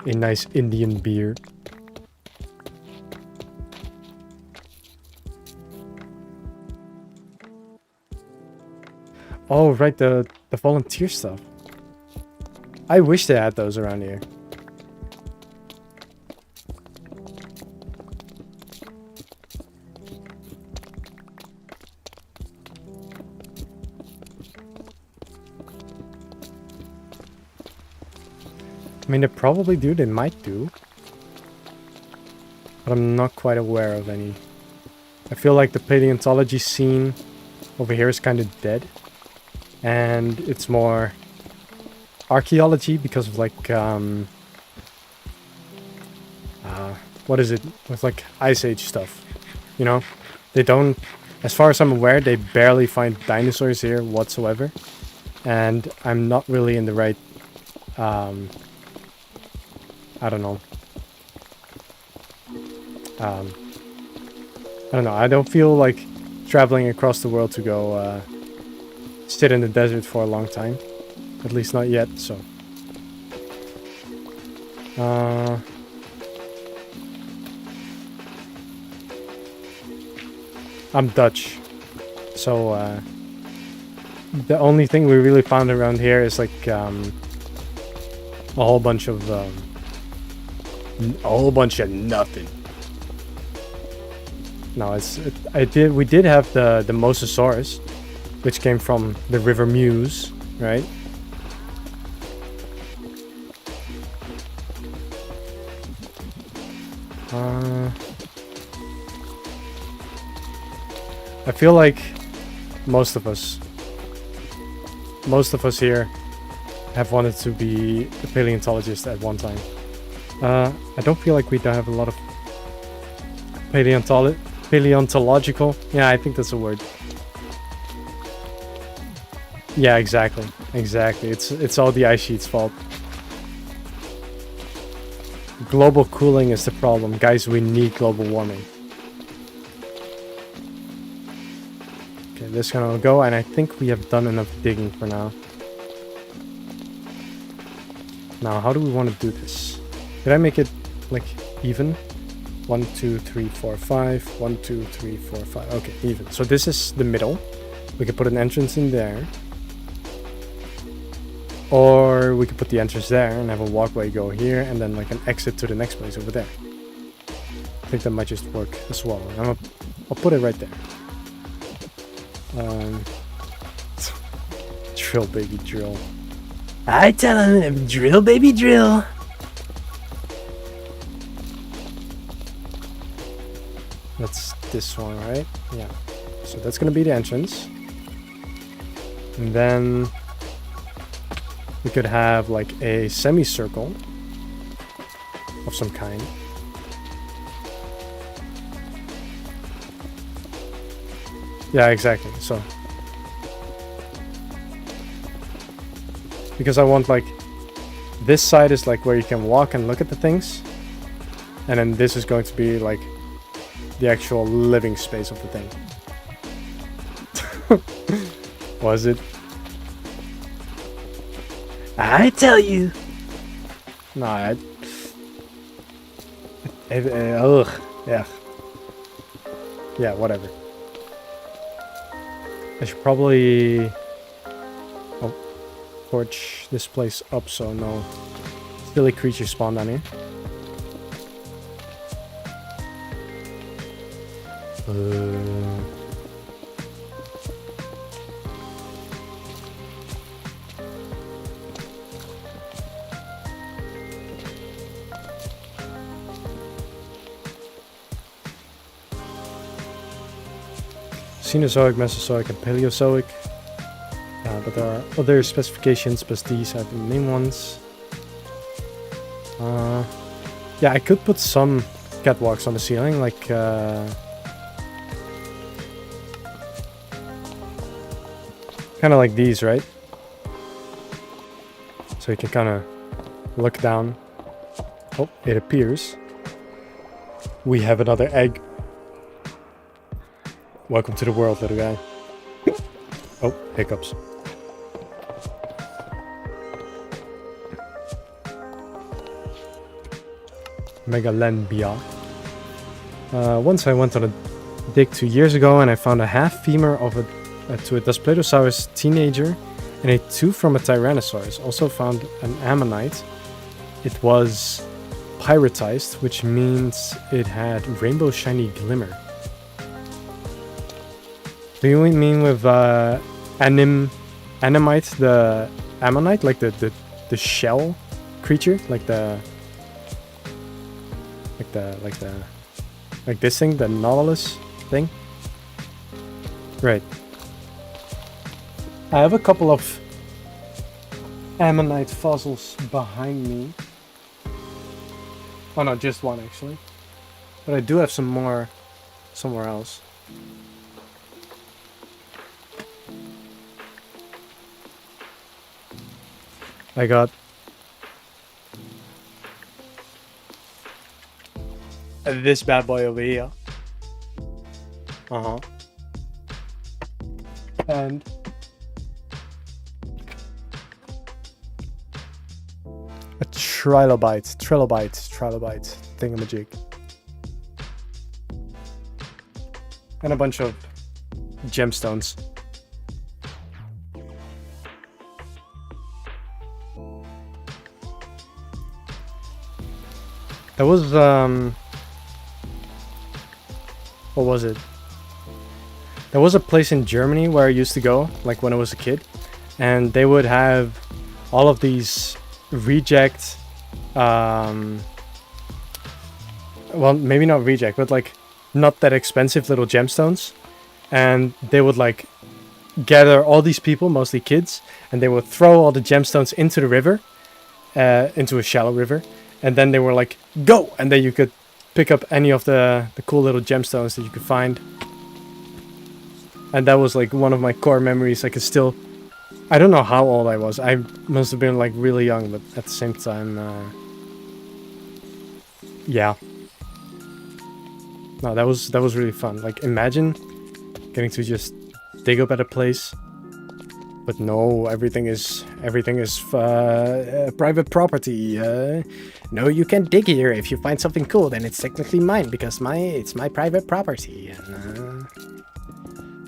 A nice Indian beer. Oh, right, the volunteer stuff. I wish they had those around here. I mean, they probably do, they might do. But I'm not quite aware of any. I feel like the paleontology scene over here is kind of dead. And it's more archaeology because of like, what is it? With like Ice Age stuff, you know? They don't, as far as I'm aware, they barely find dinosaurs here whatsoever. And I'm not really in the right, I don't know. I don't know. I don't feel like traveling across the world to go sit in the desert for a long time. At least not yet, so. I'm Dutch. So the only thing we really found around here is like a whole bunch of nothing. No, we did have the Mosasaurus, which came from the River Meuse, right? I feel like most of us here have wanted to be a paleontologist at one time. I don't feel like we don't have a lot of paleontological. Yeah, I think that's a word. Yeah, exactly. It's all the ice sheet's fault. Global cooling is the problem. Guys, we need global warming. Okay, this is gonna go, and I think we have done enough digging for now. Now, how do we want to do this? Did I make it, like, even? 1, 2, 3, 4, 5. 1, 2, 3, 4, 5. Okay, even. So this is the middle. We could put an entrance in there. Or we could put the entrance there and have a walkway go here and then like an exit to the next place over there. I think that might just work as well. I'll put it right there. Drill, baby, drill. I tell him, drill, baby, drill. That's this one, right? Yeah. So that's gonna be the entrance. And then we could have like a semicircle of some kind. Yeah, exactly. So, because I want like, this side is like where you can walk and look at the things. And then this is going to be like the actual living space of the thing. Was it? I tell you. No, ugh. Yeah, whatever. I should probably torch this place up so no silly creatures spawn down here. Cenozoic, Mesozoic, and Paleozoic. But there are other specifications, but these are the main ones. Yeah, I could put some catwalks on the ceiling, like kind of like these, right? So you can kind of look down. Oh, it appears we have another egg. Welcome to the world, little guy. Oh, hiccups. Megalania. Once I went on a dig 2 years ago and I found a half femur of to a Daspletosaurus teenager and a tooth from a Tyrannosaurus. Also found an ammonite. It was pyritized, which means it had rainbow shiny glimmer. Do you mean with animite, the ammonite, like the shell creature, like this thing, the Nautilus thing? Right. I have a couple of ammonite fossils behind me. Oh no, just one actually. But I do have some more somewhere else. I got this bad boy over here. And a trilobite thingamajig. And a bunch of gemstones. That was, what was it? There was a place in Germany where I used to go, like when I was a kid, and they would have all of these reject, well, maybe not reject, but like not that expensive little gemstones, and they would like gather all these people, mostly kids, and they would throw all the gemstones into the river, into a shallow river, and then they were like, go! And then you could pick up any of the cool little gemstones that you could find. And that was like one of my core memories. I could still... I don't know how old I was. I must have been like really young, but at the same time... yeah. No, that was really fun. Like, imagine getting to just dig up at a place. But no, everything is private property. No, you can't dig here. If you find something cool, then it's technically mine because it's my private property. And,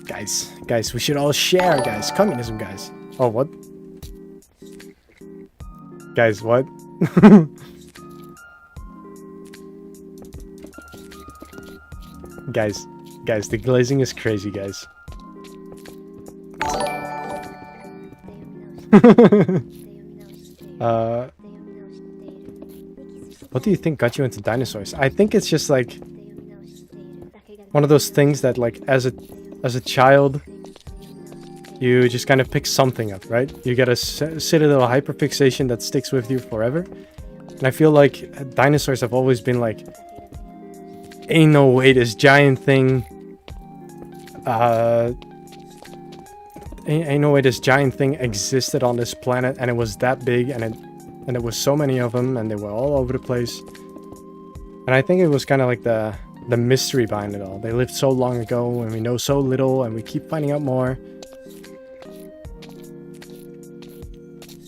guys, we should all share, guys. Communism, guys. Oh, what? Guys, what? guys, the glazing is crazy, guys. What do you think got you into dinosaurs? I think it's just like one of those things that like as a child you just kind of pick something up, right? You get a silly little hyperfixation that sticks with you forever. And I feel like dinosaurs have always been like, ain't no way this giant thing ain't no way this giant thing existed on this planet and it was that big and there was so many of them and they were all over the place. And I think it was kind of like the mystery behind it all. They lived so long ago and we know so little and we keep finding out more.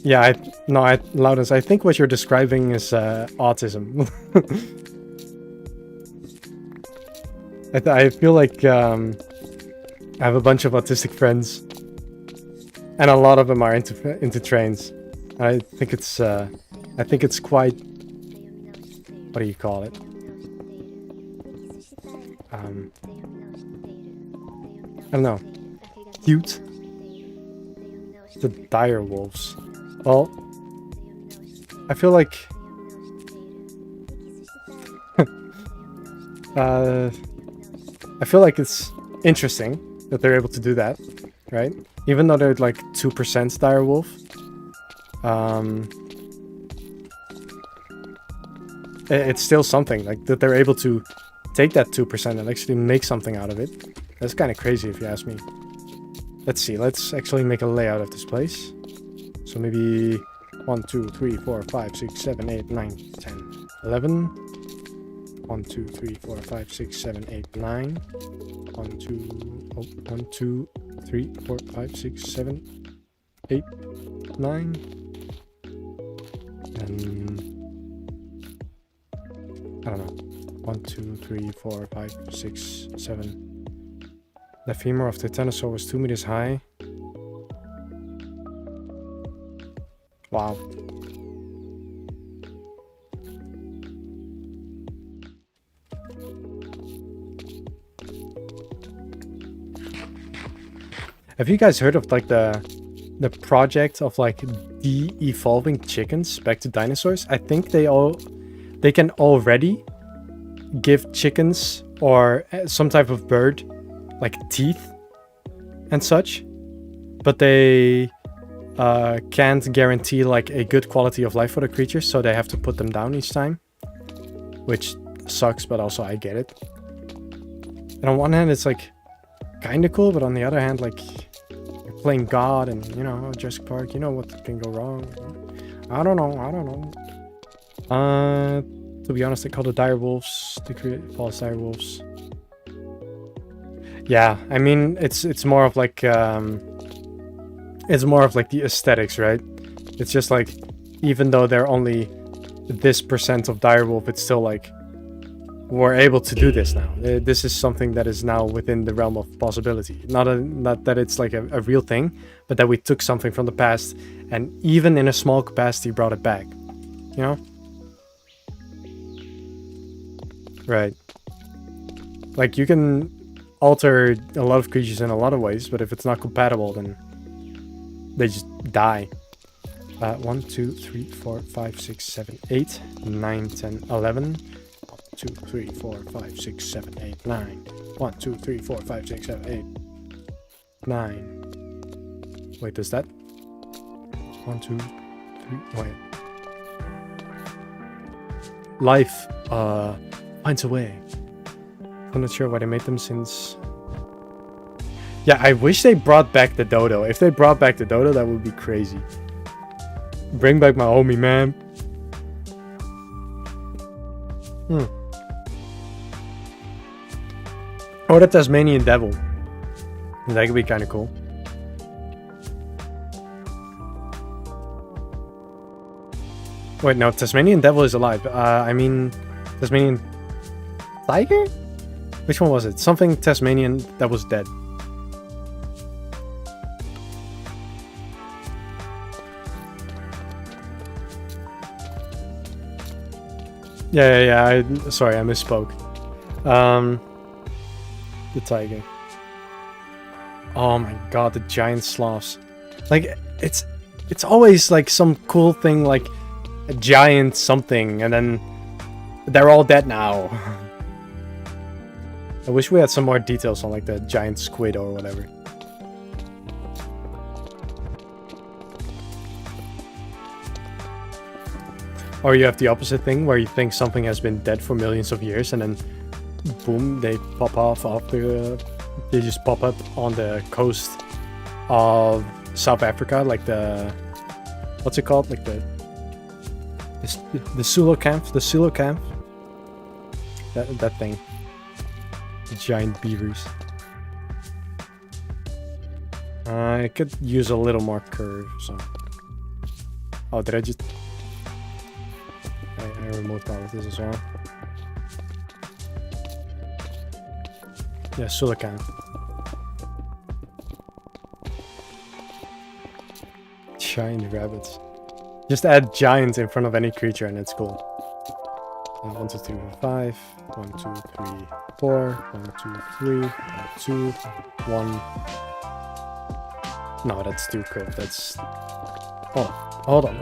Yeah, Loudons, I think what you're describing is autism. I feel like I have a bunch of autistic friends. And a lot of them are into trains. I think it's quite, what do you call it? I don't know. Cute. The dire wolves. Well, I feel like I feel like it's interesting that they're able to do that, right? Even though they're like 2% dire wolf. It's still something, like, that they're able to take that 2% and actually make something out of it. That's kind of crazy if you ask me. Let's see, let's actually make a layout of this place. So maybe 1, 2, 3, 4, 5, 6, 7, 8, 9, 10, 11. 1, 2, 3, 4, 5, 6, 7, 8, 9. 1, 2, 3, 4, 5, 6, 7, 8, 9. And I don't know. 1, 2, 3, 4, 5, 6, 7. The femur of the Titanosaur was 2 meters high. Wow. Have you guys heard of like the project of like de-evolving chickens back to dinosaurs? I think they can already give chickens or some type of bird like teeth and such, but they can't guarantee like a good quality of life for the creatures, so they have to put them down each time, which sucks, but also I get it. And on one hand it's like kind of cool, but on the other hand, like, you're playing God and, you know, Jurassic Park, you know what can go wrong. I don't know. To be honest, they call the dire wolves, the false dire wolves. Yeah, I mean, it's more of like the aesthetics, right? It's just like, even though they're only this % of dire wolf, it's still like, we're able to do this now. This is something that is now within the realm of possibility. Not that it's like a real thing, but that we took something from the past and even in a small capacity brought it back. You know? Right. Like, you can alter a lot of creatures in a lot of ways, but if it's not compatible, then they just die. 1, 2, 3, 4, 5, 6, 7, 8, 9, 10, 11. 2, 3, 4, 5, 6, 7, 8, 9. 1, 2, 3, 4, 5, 6, 7, 8, 9. Wait, does that? 1, 2, 3. Wait. Life finds a way. I'm not sure why they made them since. Yeah, I wish they brought back the dodo. If they brought back the dodo, that would be crazy. Bring back my homie, man. Or the Tasmanian devil. That could be kind of cool. Wait, no, Tasmanian devil is alive. I mean, Tasmanian tiger? Which one was it? Something Tasmanian that was dead. Yeah. Sorry, I misspoke. The tiger. Oh my god, the giant sloths. Like, it's always like some cool thing, like a giant something, and then they're all dead now. I wish we had some more details on like the giant squid or whatever. Or you have the opposite thing where you think something has been dead for millions of years and then boom, they pop off the... They just pop up on the coast of South Africa, like the... What's it called? Like the Sulu camp? The Sulu camp? That thing. The giant beavers. I could use a little more curve, so... Oh, did I just... I removed all of this as well. Yeah, Sulacan. Giant rabbits. Just add giants in front of any creature and it's cool. 1, 2, 3, 4, 5. 1, 2, 3, 4. 1, 2, 3. 1, 2. 1. No, that's too curved. That's... Hold on.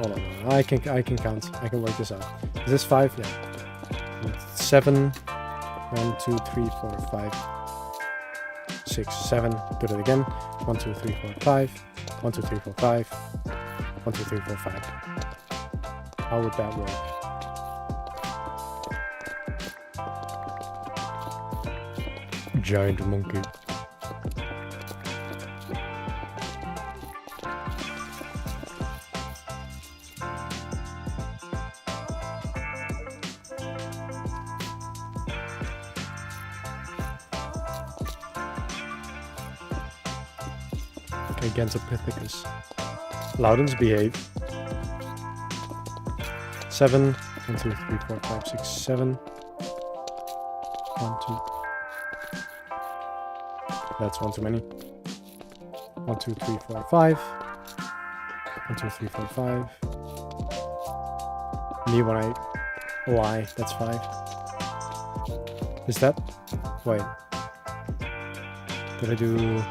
I can count. I can work this out. Is this 5? Yeah. 7. 1, 2, 3, 4, 5. 6, 7. Do that again. 1, 2, 3, 4, 5. 1, 2, 3, 4, 5. 1, 2, 3, 4, 5. How would that work? Giant monkey. Gigantopithecus. Loudons behave. 7. 1, 2, 3, 4, 5, 6, 7. 1, 2. That's one too many. 1, 2, 3, 4, 5. 1, 2, 3, 4, 5. Me when I lie, that's 5. Is that? Wait. Did I do...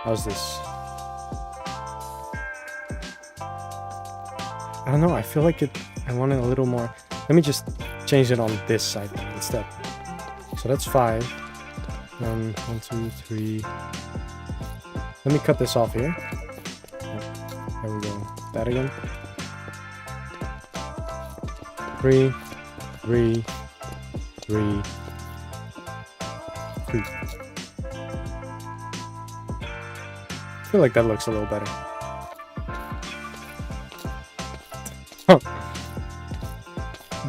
How's this? I don't know, I feel like I want it a little more. Let me just change it on this side instead. So that's 5. 1, 2, 3. Let me cut this off here. There we go. That again. 3, 3, 3, 3. I feel like that looks a little better.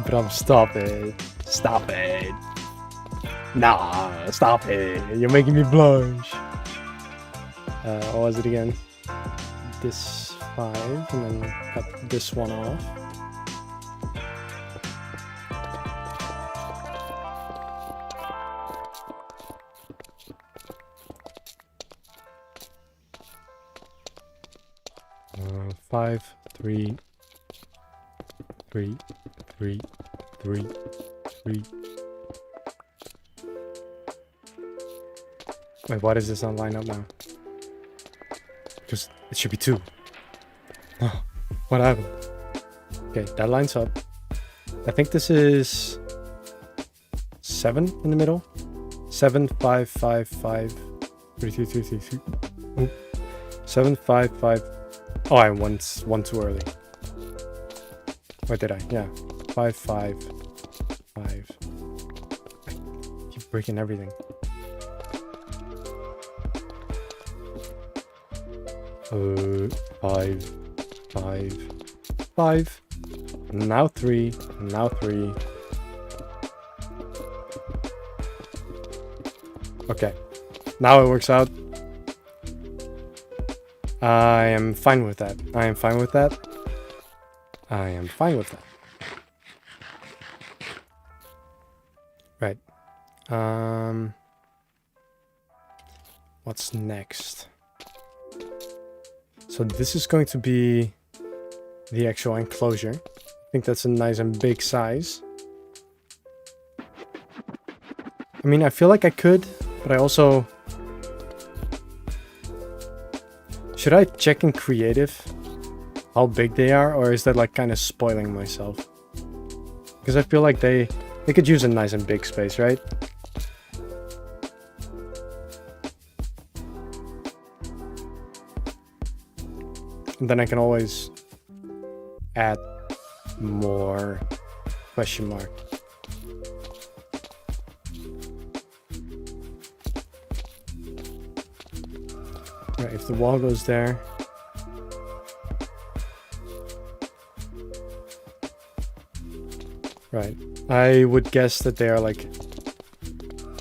Bram, stop it. Stop it. Nah, stop it. You're making me blush. What was it again? This 5, and then cut this one off. Uh, 5, 3, 3, 3, 3, 3. Wait, why does this not line up now? Because it should be 2. Oh, what happened? Okay, that lines up. I think this is 7 in the middle. 7, 5, 5, 5, 3, 3, 3, 3, 3. Oop. 7, 5, 5. Oh, I went one too early. What did I? Yeah. 5, 5, 5. I keep breaking everything. 5, 5, 5. Now 3. Now 3. Okay. Now it works out. I am fine with that. I am fine with that. I am fine with that. Right. What's next? So this is going to be the actual enclosure. I think that's a nice and big size. I mean, I feel like I could, but I also... Should I check in creative how big they are, or is that like kind of spoiling myself? Because I feel like they could use a nice and big space, right? And then I can always add more question mark. Right, if the wall goes there. Right. I would guess that they are like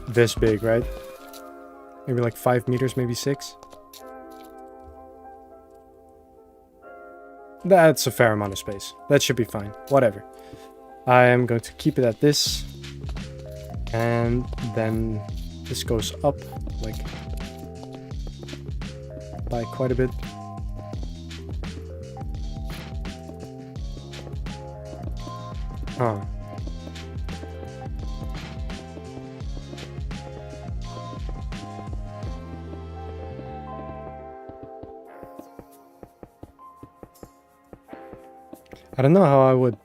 this big, right? Maybe like 5 meters, maybe 6. That's a fair amount of space. That should be fine. Whatever. I am going to keep it at this. And then this goes up like by quite a bit. Huh. I don't know how I would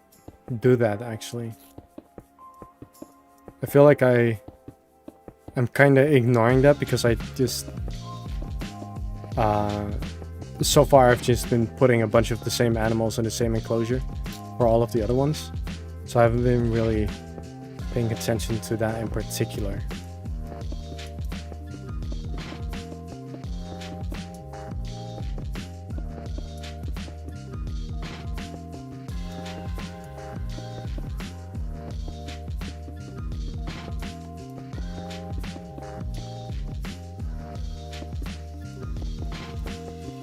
do that, actually. I feel like I'm kind of ignoring that because I just... so far I've just been putting a bunch of the same animals in the same enclosure for all of the other ones. So I haven't been really paying attention to that in particular.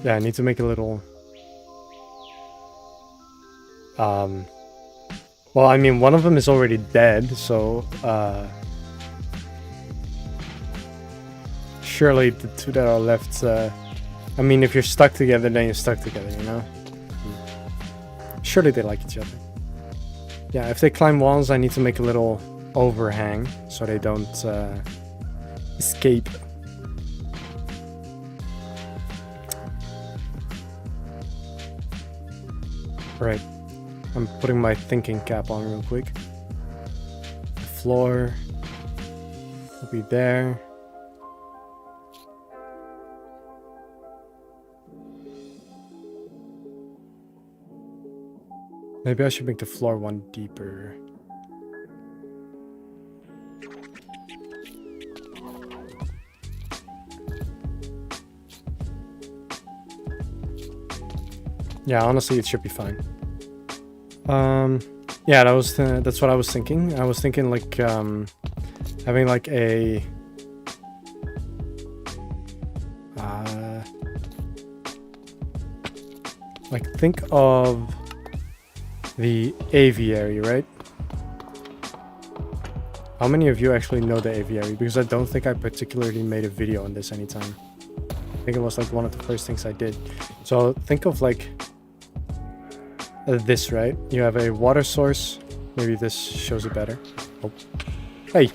Yeah, I need to make a little... Well, I mean, one of them is already dead, so... Surely the two that are left... I mean, if you're stuck together, then you're stuck together, you know? Surely they like each other. Yeah, if they climb walls, I need to make a little overhang, so they don't escape. Right, I'm putting my thinking cap on real quick. The floor will be there. Maybe I should make the floor one deeper. Yeah, honestly, it should be fine. Yeah, that's what I was thinking. I was thinking like having like a like think of the aviary, right? How many of you actually know the aviary? Because I don't think I particularly made a video on this anytime. I think it was like one of the first things I did. So think of like this, right? You have a water source. Maybe this shows it better. Oh. Hey!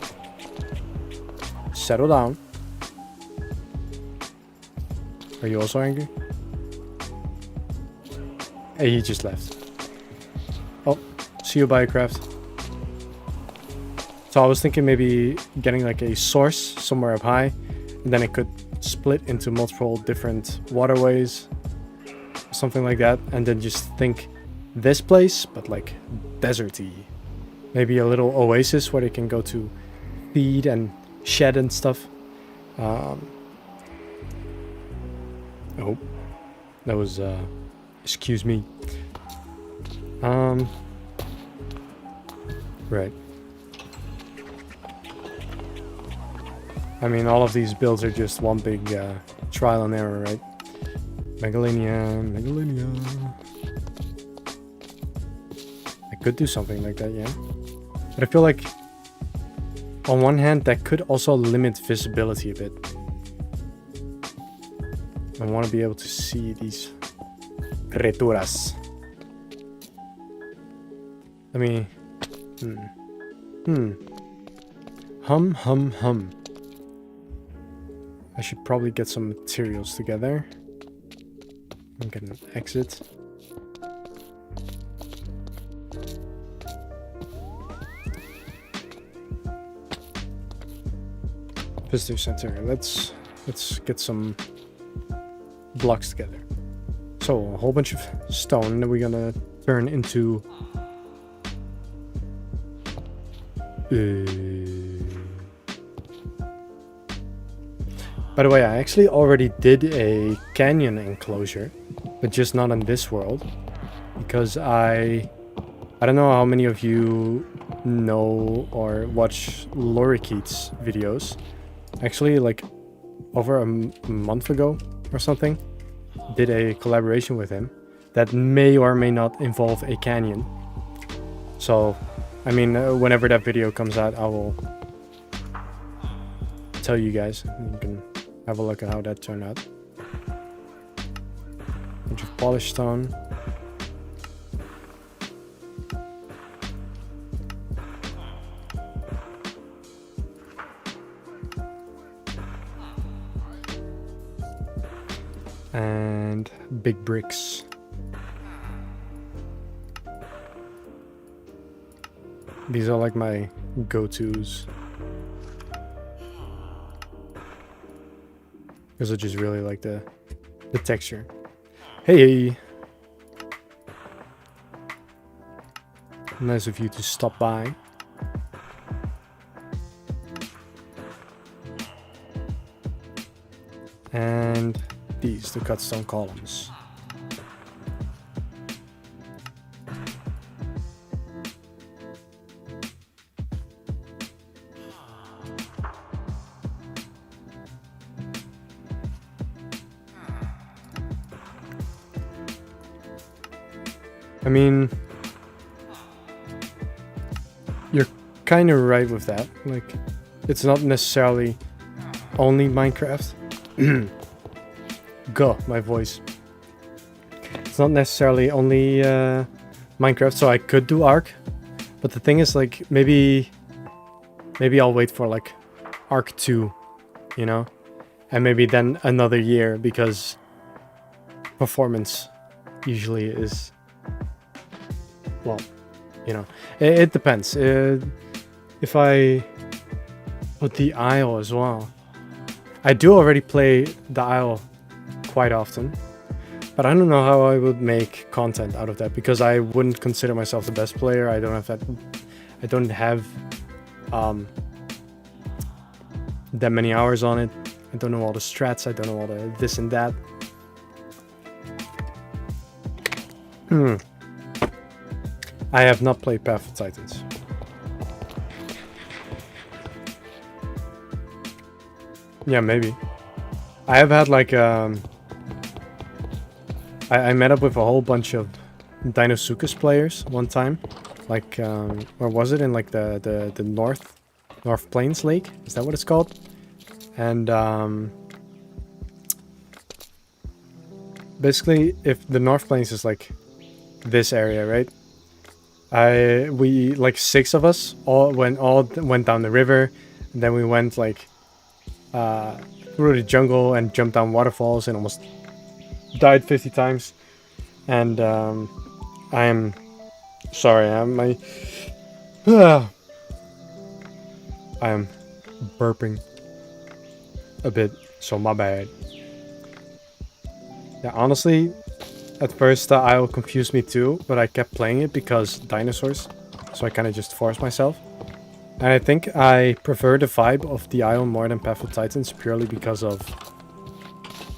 Settle down. Are you also angry? Hey, he just left. Oh, see you, Biocraft. So I was thinking maybe getting like a source somewhere up high, and then it could split into multiple different waterways, something like that, and then just think this place, but like deserty. Maybe a little oasis where they can go to feed and shed and stuff. Oh, that was excuse me. Right. I mean, all of these builds are just one big trial and error, right? Megalania. I could do something like that, yeah. But I feel like, on one hand, that could also limit visibility a bit. I want to be able to see these criaturas. Let me... Hum. I should probably get some materials together. I'm gonna exit. Visitor center. Let's get some blocks together. So a whole bunch of stone that we're gonna turn into By the way, I actually already did a canyon enclosure, but just not in this world, because I don't know how many of you know or watch Lorikeet's videos. Actually, like over a month ago or something, did a collaboration with him that may or may not involve a canyon. So, I mean, whenever that video comes out, I will tell you guys. You can have a look at how that turned out. Bunch of polished stone. And big bricks. These are like my go-tos. Because I just really like the texture. Hey! Nice of you to stop by. And these, the cut stone columns. I mean, you're kind of right with that. Like, it's not necessarily only Minecraft. Go, my voice. It's not necessarily only Minecraft, so I could do Ark. But the thing is, like, maybe I'll wait for, like, Ark 2, you know? And maybe then another year, because performance usually is... Well, you know, it depends. If I... With the Isle as well. I do already play the Isle quite often. But I don't know how I would make content out of that. Because I wouldn't consider myself the best player. I don't have that... I don't have... that many hours on it. I don't know all the strats. I don't know all the this and that. I have not played Path of Titans. Yeah, maybe. I have had like I met up with a whole bunch of Dinosuchus players one time. Like where was it? In like the North Plains Lake? Is that what it's called? And basically if the North Plains is like this area, right? We like 6 of us all went down the river, and then we went like through the jungle and jumped down waterfalls and almost died 50 times. And I am sorry, I am burping a bit, so my bad. Yeah, honestly, at first the Isle confused me too, but I kept playing it because dinosaurs, so I kind of just forced myself. And I think I prefer the vibe of the Isle more than Path of Titans purely because of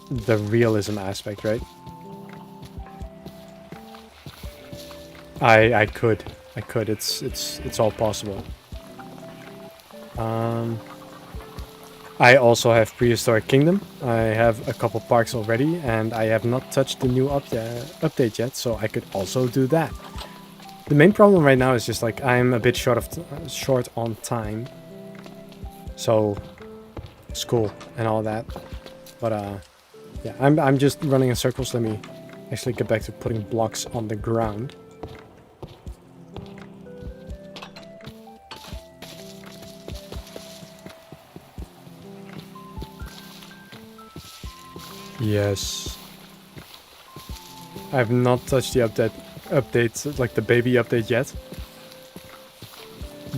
the realism aspect, right? I could, it's all possible. I also have Prehistoric Kingdom. I have a couple parks already, and I have not touched the new update yet, so I could also do that. The main problem right now is just like I'm a bit short on time, so school and all that. But yeah, I'm just running in circles. Let me actually get back to putting blocks on the ground. Yes. I have not touched the update, like the baby update yet.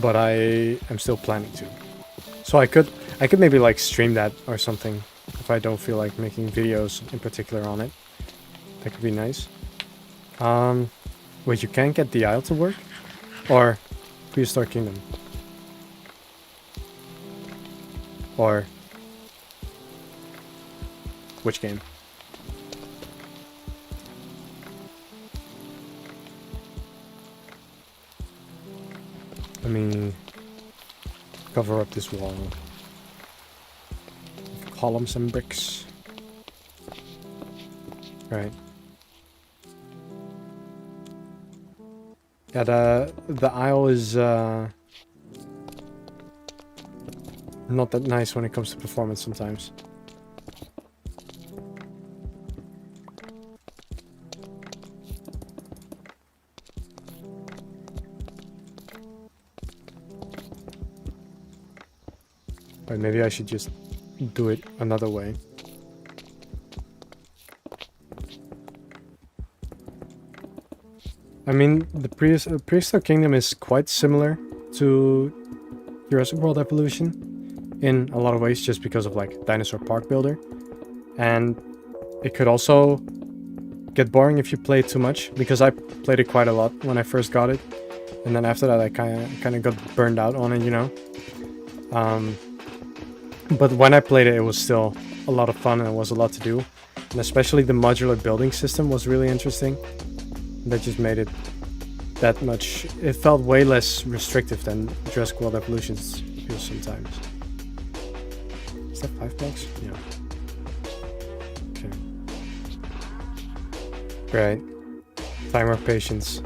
But I am still planning to. So I could maybe like stream that or something if I don't feel like making videos in particular on it. That could be nice. Wait, you can't get the Isle to work? Or Prehistoric Kingdom? Or which game? Let me cover up this wall with columns and bricks. Right. Yeah, the Isle is not that nice when it comes to performance sometimes. But maybe I should just do it another way. I mean, the Prehistoric Kingdom is quite similar to Jurassic World Evolution in a lot of ways, just because of like Dinosaur Park Builder. And it could also get boring if you play it too much, because I played it quite a lot when I first got it. And then after that I kind of got burned out on it, you know. But when I played it, it was still a lot of fun and it was a lot to do. And especially the modular building system was really interesting. That just made it that much... It felt way less restrictive than Jurassic World Evolutions feels sometimes. Is that 5 blocks? Yeah. Okay. Right. Timer of patience.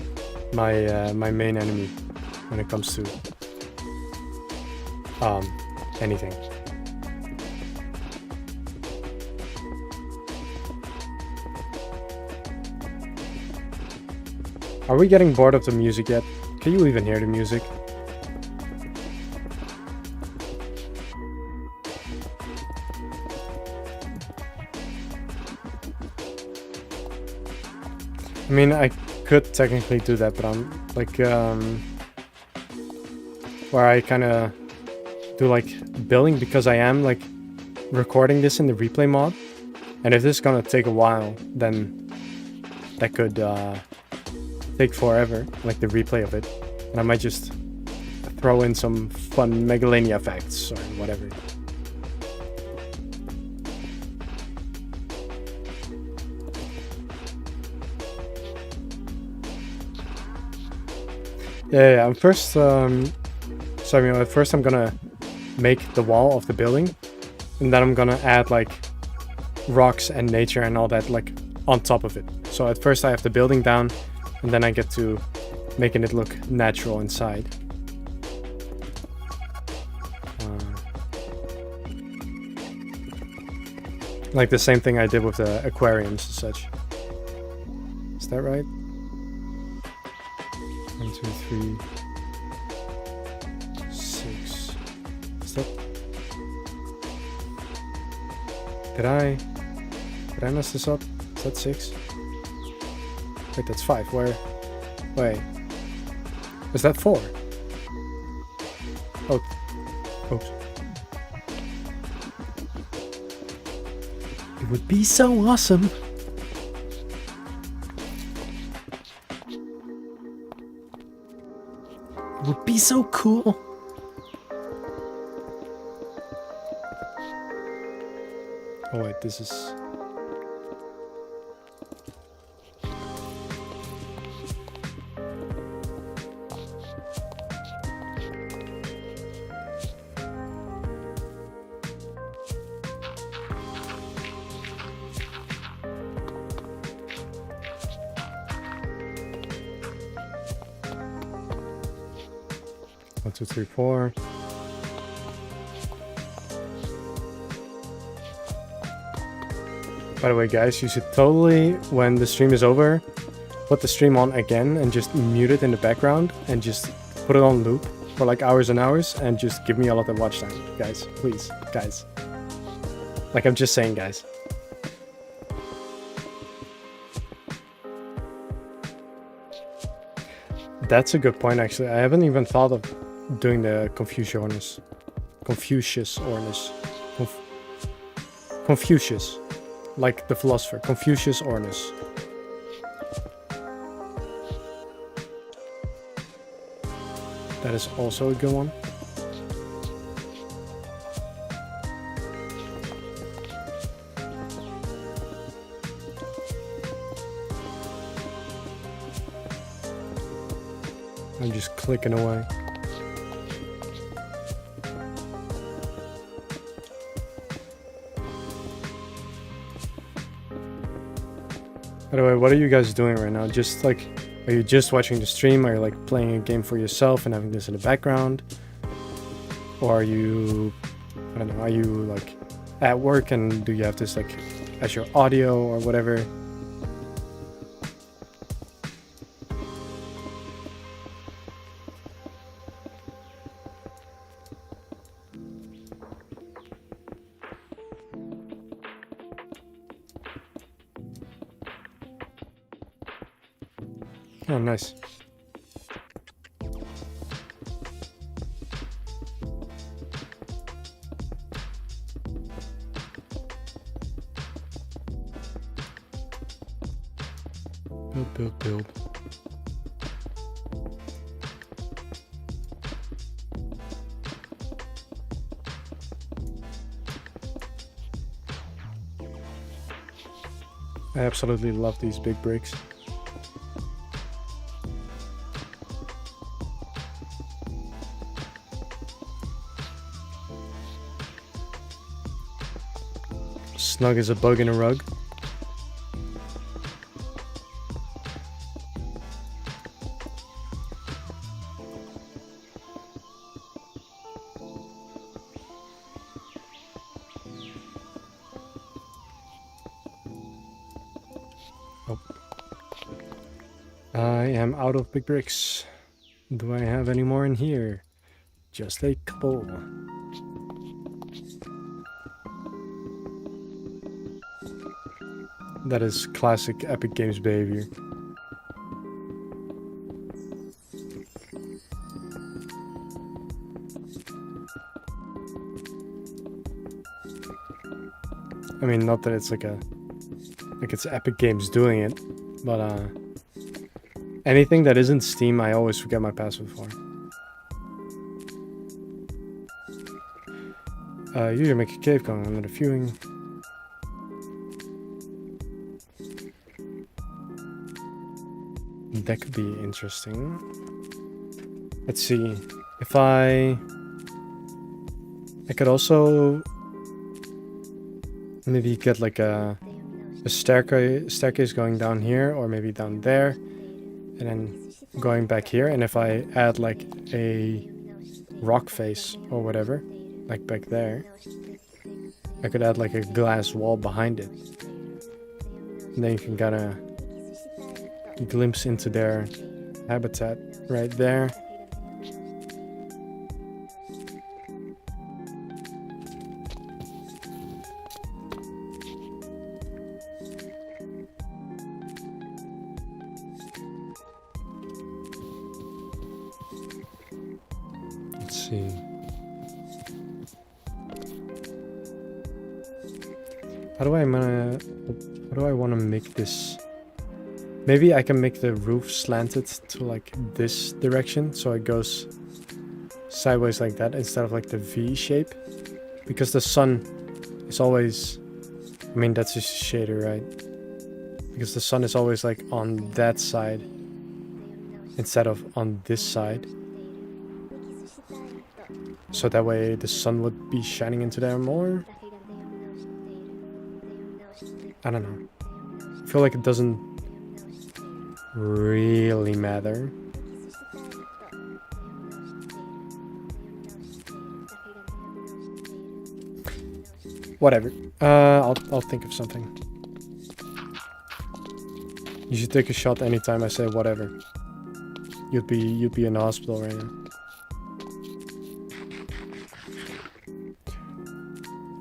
My main enemy when it comes to anything. Are we getting bored of the music yet? Can you even hear the music? I mean, I could technically do that, but I'm like, where I kind of do like building, because I am like recording this in the replay mod. And if this is gonna take a while, then that could take forever, like the replay of it. And I might just throw in some fun Megalania facts or whatever. Yeah. First, so at first I'm gonna make the wall of the building, and then I'm gonna add like rocks and nature and all that like on top of it. So at first I have the building down, and then I get to making it look natural inside. Like the same thing I did with the aquariums and such. Is that right? 1, 2, 3, 6. Is that... Did I mess this up? Is that 6? Wait, that's 5. Where? Wait. Is that 4? Oh. Oops. It would be so awesome. It would be so cool. Oh wait, this is... One, 2, 3, 4. By the way, guys, you should totally, when the stream is over, put the stream on again and just mute it in the background and just put it on loop for like hours and hours and just give me a lot of watch time, guys. Please, guys. Like, I'm just saying, guys. That's a good point, actually. I haven't even thought of doing the Confucius. Confucius. Like the philosopher. Confucius Ornus. That is also a good one. I'm just clicking away. By the way, what are you guys doing right now? Just like, are you just watching the stream? Are you like playing a game for yourself and having this in the background? Or are you, I don't know, are you like at work and do you have this like as your audio or whatever? Oh, nice. Build, build, build. I absolutely love these big bricks. Snug as a bug in a rug. Oh. I am out of big bricks. Do I have any more in here? Just a couple. That is classic Epic Games behavior. I mean, not that it's like it's Epic Games doing it, but anything that isn't Steam, I always forget my password for. User make a cave going on the viewing. That could be interesting. Let's see. If I could also maybe get like a staircase going down here, or maybe down there, and then going back here. And if I add like a rock face or whatever, like back there, I could add like a glass wall behind it. And then you can kind of glimpse into their habitat right there. Let's see. How do I want to make this? Maybe I can make the roof slanted to like this direction, so it goes sideways like that instead of like the V shape. Because the sun is always, I mean, that's just a shader, right? Because the sun is always like on that side instead of on this side. So that way the sun would be shining into there more. I don't know. I feel like it doesn't really matter. Whatever. I'll think of something. You should take a shot anytime I say whatever. You'd be in the hospital right now.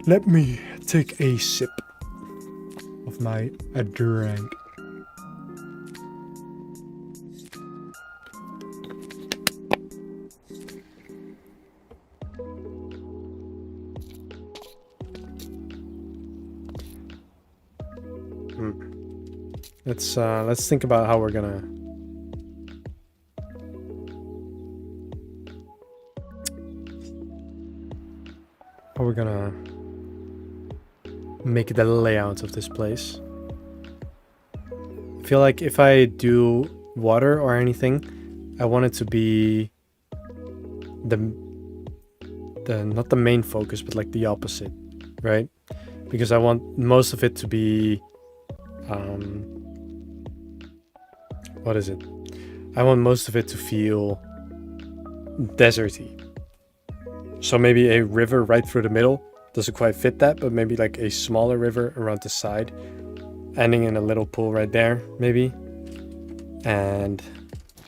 Let me take a sip of my drink. Let's think about how we're gonna make the layout of this place. I feel like if I do water or anything, I want it to be the not the main focus, but like the opposite, right? Because I want most of it to be what is it? I want most of it to feel deserty. So maybe a river right through the middle doesn't quite fit that, but maybe like a smaller river around the side, ending in a little pool right there, maybe. And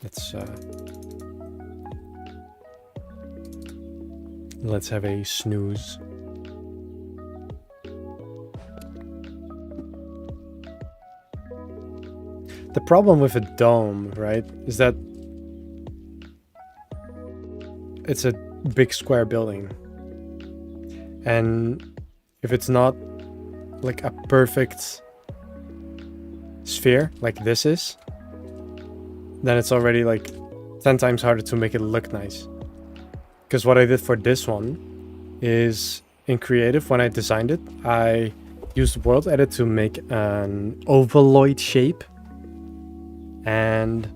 let's have a snooze. The problem with a dome, right, is that it's a big square building. And if it's not like a perfect sphere like this is, then it's already like 10 times harder to make it look nice. Because what I did for this one is in creative, when I designed it, I used world edit to make an ovaloid shape. And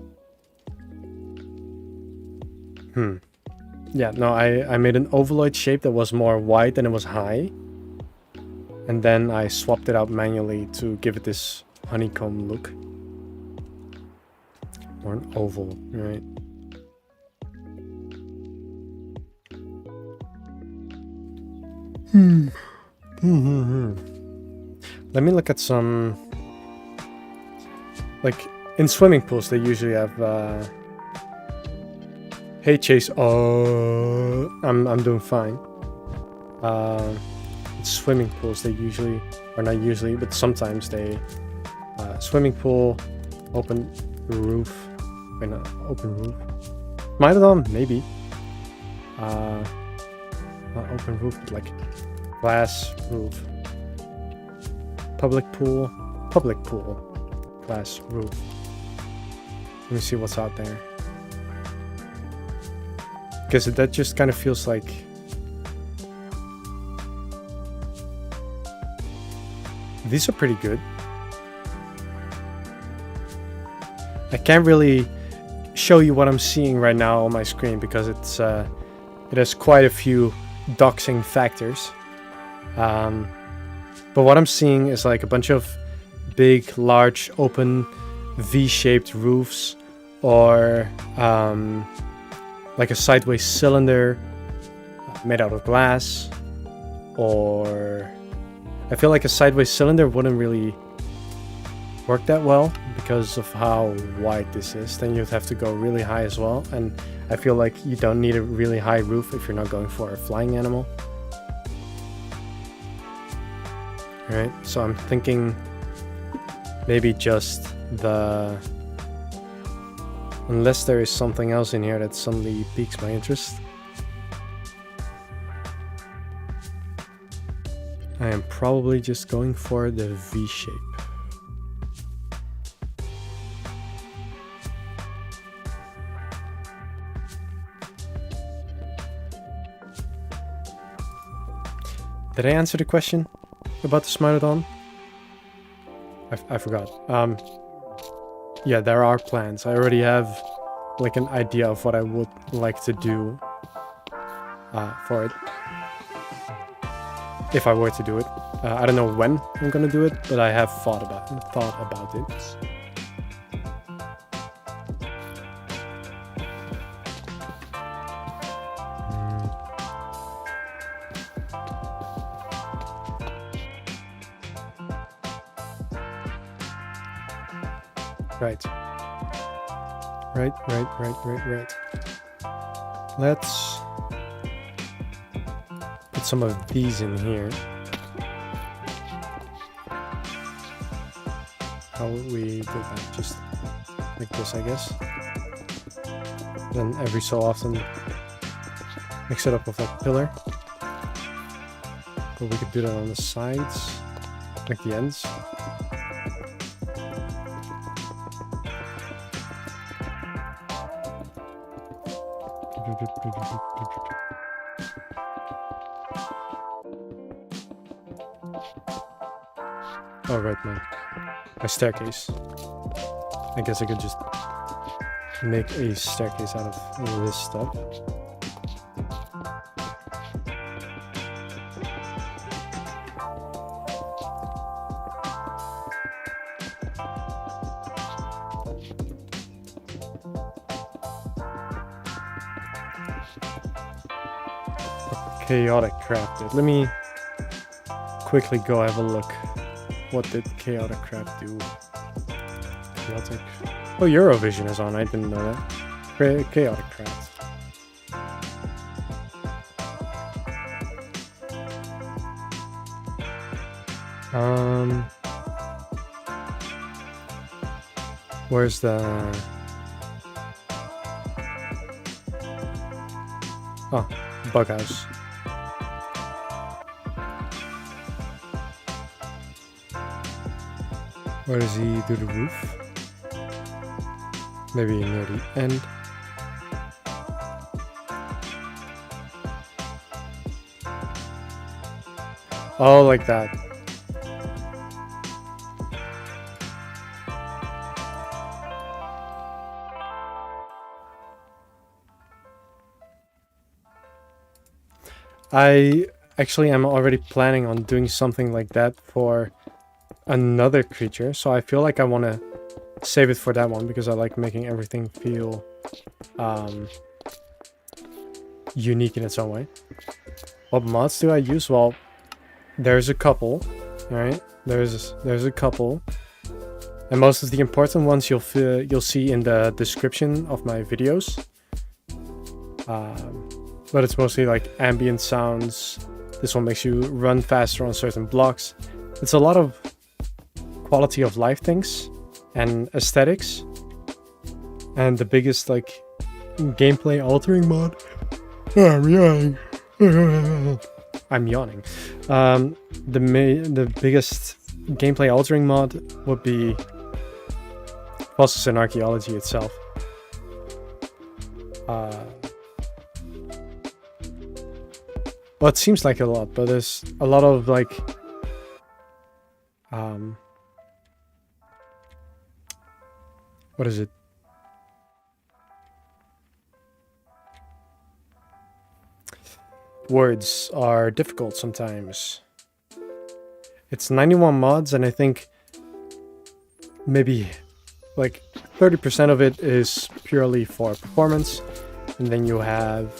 yeah, no, I made an ovaloid shape that was more wide than it was high. And then I swapped it out manually to give it this honeycomb look. Or an oval, right? Let me look at some... Like, in swimming pools, they usually have... Hey, Chase. Oh, I'm doing fine. In swimming pools, they usually... Or not usually, but sometimes they... swimming pool, open roof... Wait, no, open roof. Megalania, maybe. Not open roof, but like glass roof. Public pool, glass roof. Let me see what's out there. Because that just kind of feels like... These are pretty good. I can't really show you what I'm seeing right now on my screen because it's it has quite a few doxing factors. But what I'm seeing is like a bunch of big, large, open, V-shaped roofs, or like a sideways cylinder made out of glass, or I feel like a sideways cylinder wouldn't really work that well because of how wide this is. Then you'd have to go really high as well, and I feel like you don't need a really high roof if you're not going for a flying animal. Alright, so I'm thinking maybe just the... Unless there is something else in here that suddenly piques my interest. I am probably just going for the V shape. Did I answer the question about the Smilodon? I forgot. Yeah, there are plans. I already have like an idea of what I would like to do for it. If I were to do it. I don't know when I'm gonna do it, but I have thought about it. Right. Let's put some of these in here. How would we do that? Just like this, I guess. Then every so often mix it up with that pillar. But we could do that on the sides, like the ends. Oh, right, my staircase. I guess I could just make a staircase out of this stuff. Chaotic crafted. Let me quickly go have a look. What did Chaotic Craft do? Chaotic. Oh, Eurovision is on. I didn't know that. Chaotic Craft. Where's the... Oh, Bughouse. Where does he do the roof? maybe near the end. Oh, like that. I actually am already planning on doing something like that for another creature, so I feel like I want to save it for that one because I like making everything feel unique in its own way. What mods do I use? Well, there's a couple, right? There's a couple, and most of the important ones you'll see in the description of my videos. But it's mostly like ambient sounds. This one makes you run faster on certain blocks. It's a lot of quality of life things and aesthetics. And the biggest like gameplay altering mod. I'm yawning. I'm yawning. The biggest gameplay altering mod would be fossils and archaeology itself. Well, it seems like a lot, but there's a lot of like what is it? Words are difficult sometimes. It's 91 mods, and I think maybe like 30% of it is purely for performance, and then you have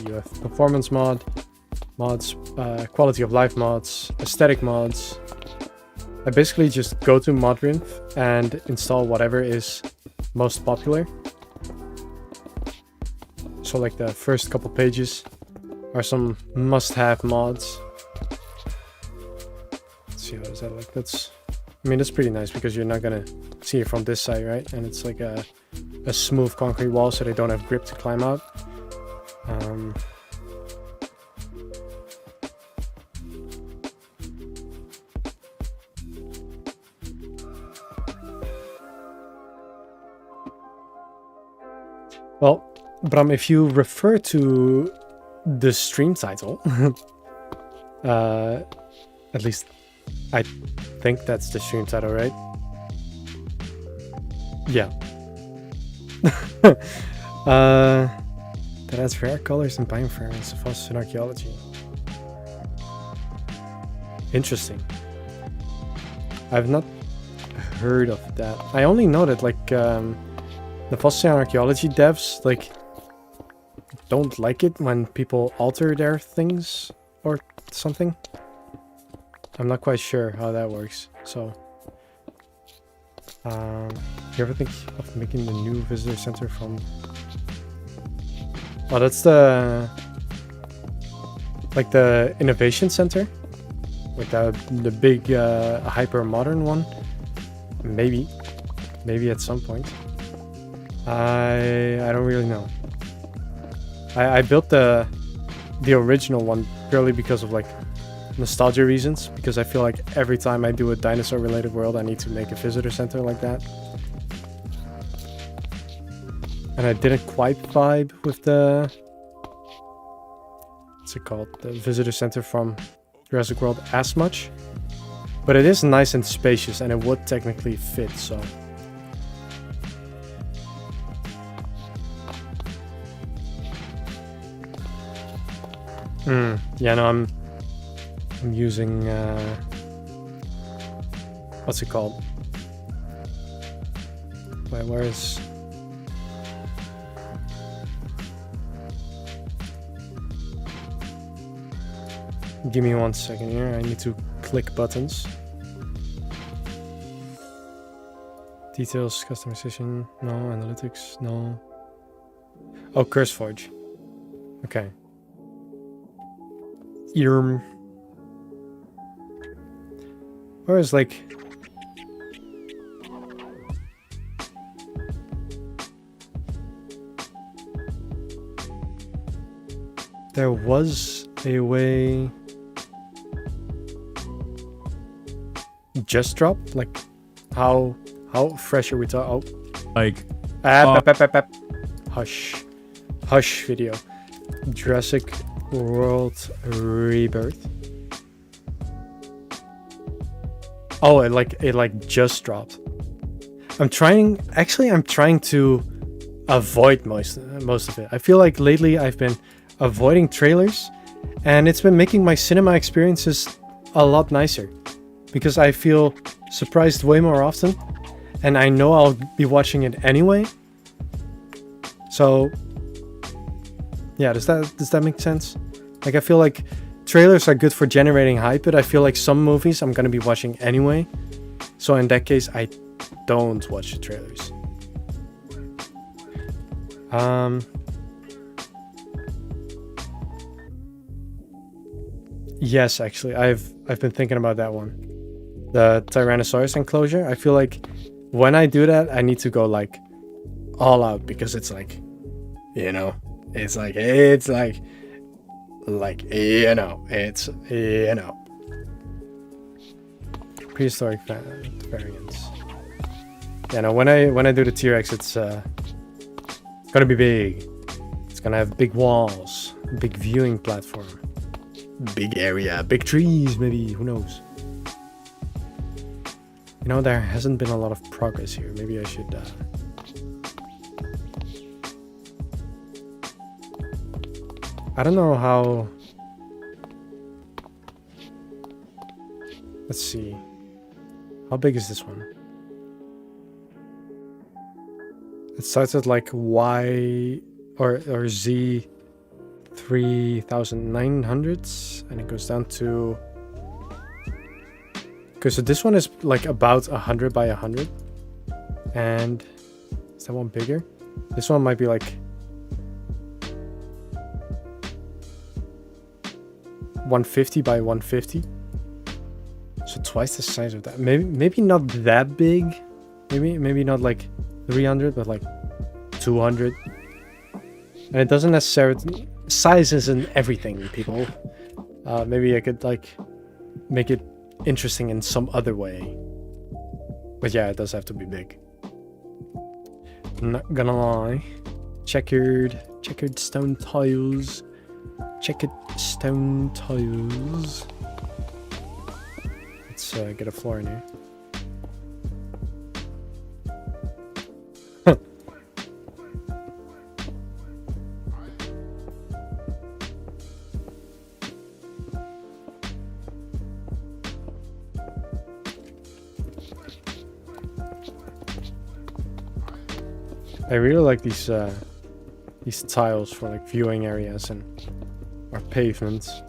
you have performance mods, quality of life mods, aesthetic mods. I basically just go to Modrinth and install whatever is most popular. So like the first couple pages are some must-have mods. Let's see, how does that look? I mean, that's pretty nice because you're not gonna see it from this side, right? And it's like a smooth concrete wall, so they don't have grip to climb out. Well, Bram, if you refer to the stream title, at least I think that's the stream title, right? Yeah. That has rare colors and biofragments of fossils in archaeology. Interesting. I've not heard of that. I only know that like the fossil and archaeology devs like don't like it when people alter their things or something. I'm not quite sure how that works. So, you ever think of making the new visitor center from? Oh, that's the innovation center, like the big hyper modern one. Maybe at some point. I don't really know. I built the original one purely because of like nostalgia reasons, because I feel like every time I do a dinosaur related world I need to make a visitor center like that. And I didn't quite vibe with the what's it called? The visitor center from Jurassic World as much. But it is nice and spacious and it would technically fit, so yeah, no, I'm using what's it called? Wait, where is? Give me 1 second here. I need to click buttons. Details, customization, no. Analytics, no. Oh, CurseForge. Okay. Where is like there was a way just dropped? Like, how fresh are we talking? Oh, Like, hush video. Jurassic World Rebirth. Oh, it like just dropped. I'm trying to avoid most of it. I feel like lately I've been avoiding trailers, and it's been making my cinema experiences a lot nicer because I feel surprised way more often, and I know I'll be watching it anyway. So yeah, does that make sense? Like, I feel like trailers are good for generating hype, but I feel like some movies I'm gonna be watching anyway. So in that case, I don't watch the trailers. Yes, actually, I've been thinking about that one. The Tyrannosaurus enclosure. I feel like when I do that, I need to go like all out because it's like, you know, it's prehistoric variants. Yeah, no, when I do the T-Rex, it's gonna be big. It's gonna have big walls, big viewing platform, big area, big trees, maybe, who knows. You know, there hasn't been a lot of progress here. Maybe I should I don't know how. Let's see. How big is this one? It starts at like Y or Z 3900s, and it goes down to. Okay, so this one is like about 100 by 100, and is that one bigger? This one might be like 150 by 150. So twice the size of that. Maybe not that big. Maybe not like 300, but like 200. And it doesn't necessarily, size isn't everything, people. Maybe I could like make it interesting in some other way. But yeah, it does have to be big. I'm not gonna lie. Checkered stone tiles. Checkered stone tiles. Let's get a floor in here. I really like these tiles for like viewing areas and or pavements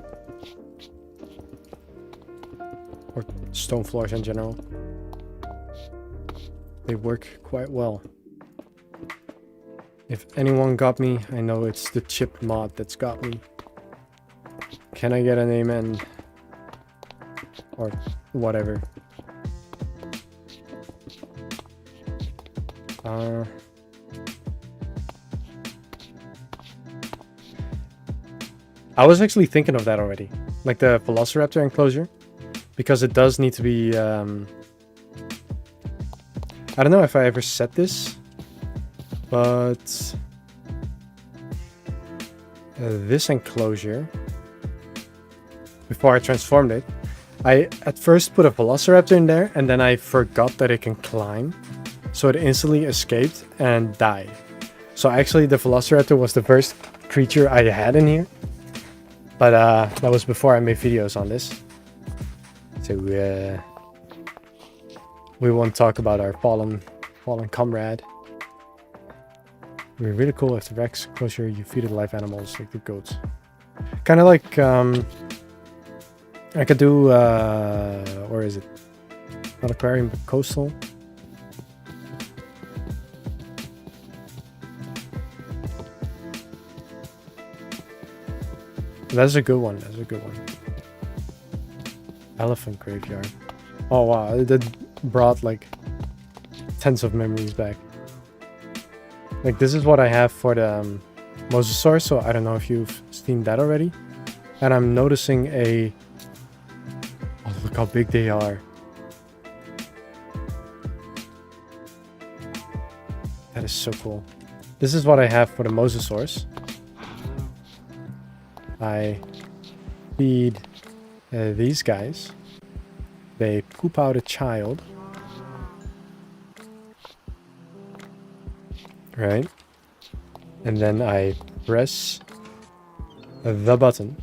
or stone floors in general. They work quite well. If anyone got me, I know it's the chip mod that's got me. Can I get an amen? Or whatever. I was actually thinking of that already. Like the Velociraptor enclosure. Because it does need to be... I don't know if I ever said this. But... this enclosure... Before I transformed it, I at first put a Velociraptor in there, and then I forgot that it can climb. So it instantly escaped and died. So actually the Velociraptor was the first creature I had in here. But that was before I made videos on this. So we won't talk about our fallen comrade. It would be really cool if the Rex enclosure you feed the live animals like the goats. Kind of like I could do where is it? Not aquarium but coastal. That's a good one. That's a good one. Elephant graveyard. Oh wow, that brought like tens of memories back. Like this is what I have for the Mosasaur, so I don't know if you've seen that already. And I'm noticing a... Oh, look how big they are. That is so cool. This is what I have for the mosasaurs. I feed these guys. They poop out a child. Right? And then I press the button.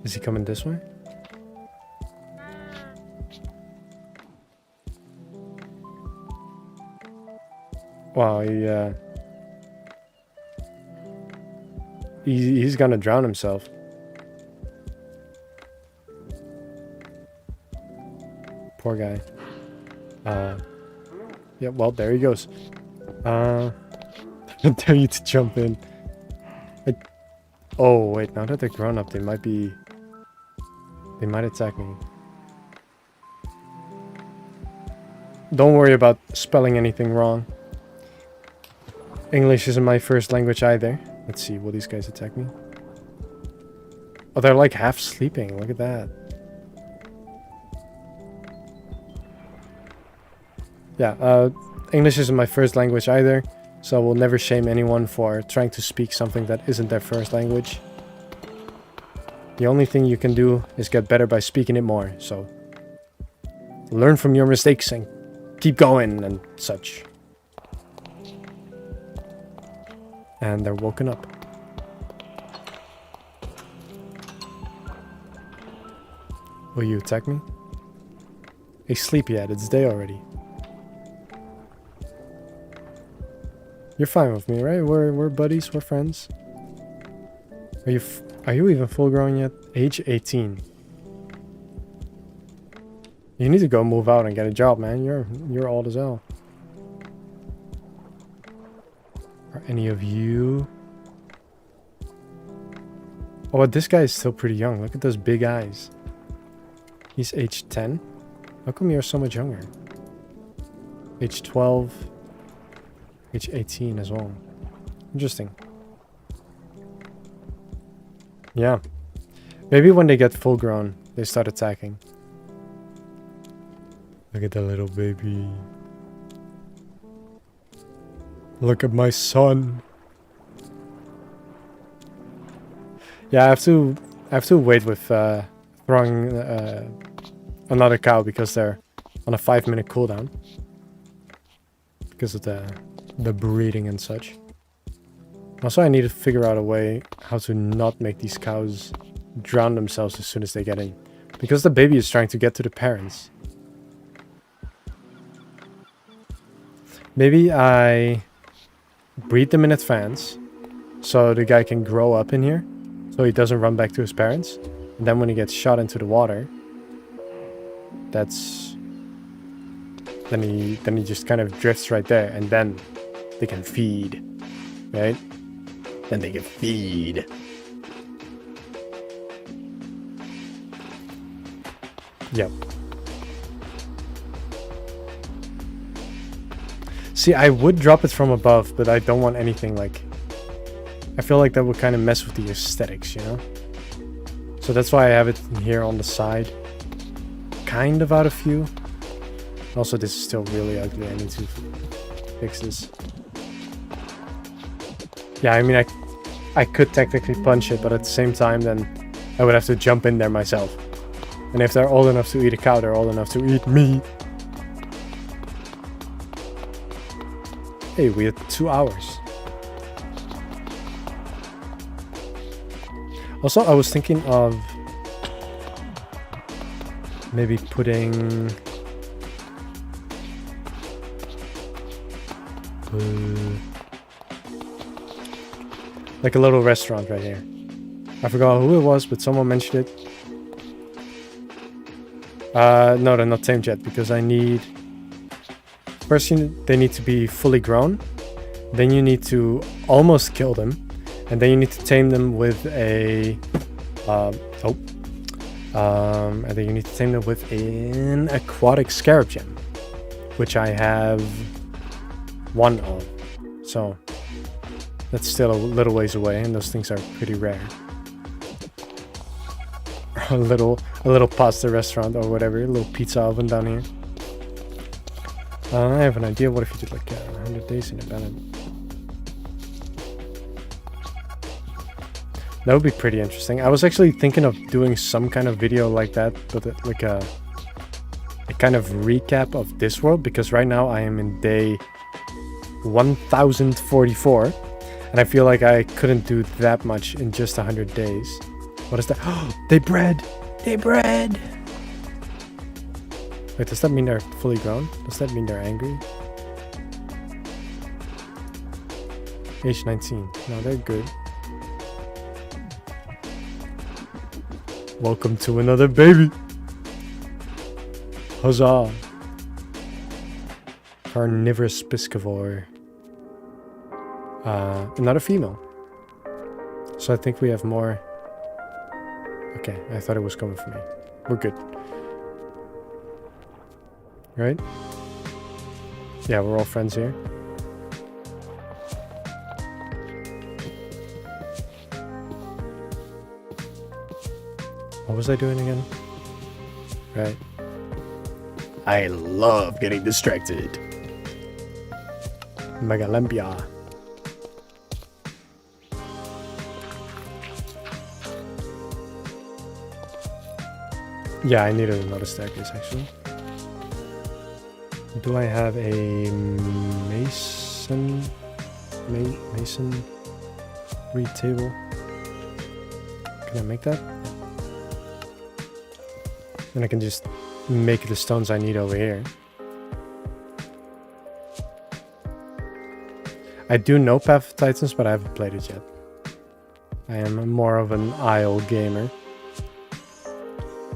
Is he coming this way? Wow, he's gonna drown himself. Poor guy. Yeah, well, there he goes. I dare you to jump in. Oh, wait, now that they're grown up, they might attack me. Don't worry about spelling anything wrong. English isn't my first language either. Let's see, will these guys attack me? Oh, they're like half sleeping. Look at that. Yeah, English isn't my first language either, so I will never shame anyone for trying to speak something that isn't their first language. The only thing you can do is get better by speaking it more, so learn from your mistakes and keep going and such. And they're woken up. Will you attack me? Hey, sleepyhead, it's day already. You're fine with me, right? We're buddies, we're friends. Are you even full grown yet? Age 18. You need to go move out and get a job, man. You're old as hell. Are any of you? Oh, but this guy is still pretty young. Look at those big eyes. He's age 10. How come you're so much younger? Age 12. Age 18 as well. Interesting. Yeah. Maybe when they get full grown, they start attacking. Look at the little baby. Look at my son. Yeah, I have to wait with throwing another cow because they're on a 5-minute cooldown. Because of the breeding and such. Also, I need to figure out a way how to not make these cows drown themselves as soon as they get in. Because the baby is trying to get to the parents. Maybe I breed them in advance so the guy can grow up in here so he doesn't run back to his parents. And then when he gets shot into the water, then he just kind of drifts right there, and then they can feed, right? Then they can feed. Yep. See, I would drop it from above, but I don't want anything like... I feel like that would kind of mess with the aesthetics, you know? So that's why I have it here on the side. Kind of out of view. Also, this is still really ugly. I need to fix this. Yeah, I mean, I could technically punch it, but at the same time, then I would have to jump in there myself. And if they're old enough to eat a cow, they're old enough to eat me. Hey, we had 2 hours. Also, I was thinking of maybe putting like a little restaurant right here. I forgot who it was, but someone mentioned it. No, they're not tamed yet because I need... First, they need to be fully grown. Then you need to almost kill them. And then you need to tame them with a... and then you need to tame them with an aquatic scarab gem. Which I have 1 of. So, that's still a little ways away, and those things are pretty rare. a little pasta restaurant or whatever, a little pizza oven down here. I have an idea. What if you did like 100 days in abandoned? That would be pretty interesting. I was actually thinking of doing some kind of video like that, but like a kind of recap of this world, because right now I am in day 1044, and I feel like I couldn't do that much in just 100 days. What is that? Oh, they bred! They bred! Wait, does that mean they're fully grown? Does that mean they're angry? Age 19. No, they're good. Welcome to another baby! Huzzah! Carnivorous piscivore. Another female. So I think we have more. Okay, I thought it was coming for me. We're good. Right? Yeah, we're all friends here. What was I doing again? Right. I love getting distracted. Megalania. Yeah, I needed another staircase actually. Do I have a masonry table? Can I make that? Then I can just make the stones I need over here. I do know Path of Titans, but I haven't played it yet. I am more of an Isle gamer.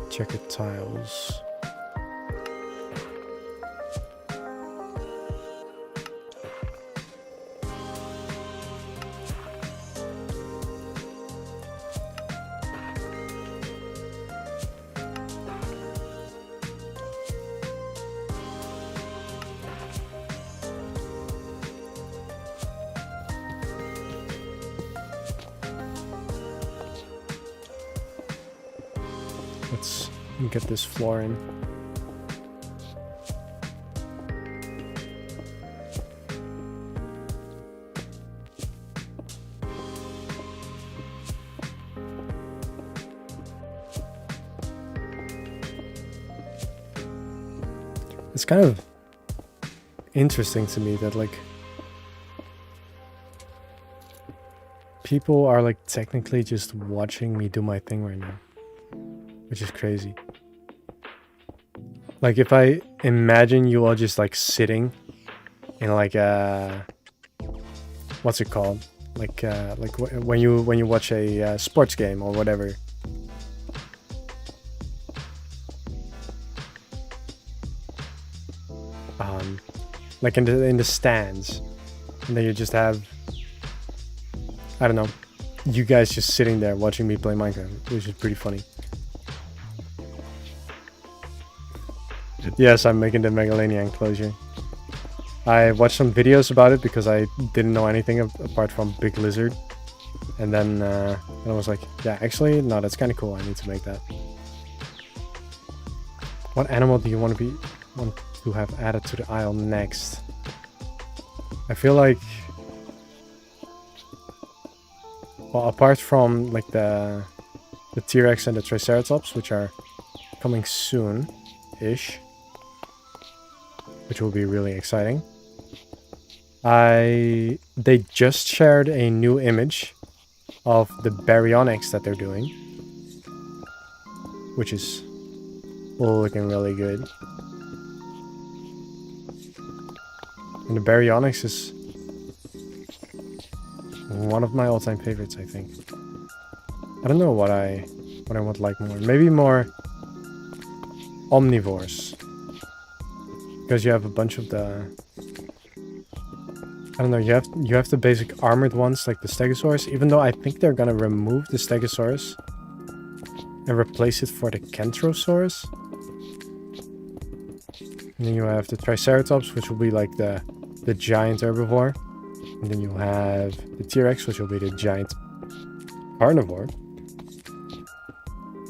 Checkered tiles. Let's get this floor in. It's kind of interesting to me that like people are like technically just watching me do my thing right now. Which is crazy. Like if I imagine you all just like sitting in like a, what's it called? Like when you watch a sports game or whatever. Like in the stands, and then you just have, I don't know, you guys just sitting there watching me play Minecraft, which is pretty funny. Yes, I'm making the Megalania enclosure. I watched some videos about it because I didn't know anything apart from Big Lizard. And then I was like, yeah, actually, no, that's kind of cool. I need to make that. What animal do you want to have added to the Isle next? I feel like, well, apart from like the T-Rex and the Triceratops, which are coming soon-ish, which will be really exciting. They just shared a new image of the baryonyx that they're doing, which is looking really good. And the baryonyx is one of my all-time favorites, I think. I don't know what I would like more. Maybe more omnivores. Because you have a bunch of the, I don't know, you have the basic armored ones like the Stegosaurus, even though I think they're gonna remove the Stegosaurus and replace it for the Kentrosaurus. And then you have the Triceratops, which will be like the giant herbivore. And then you have the T-Rex, which will be the giant carnivore.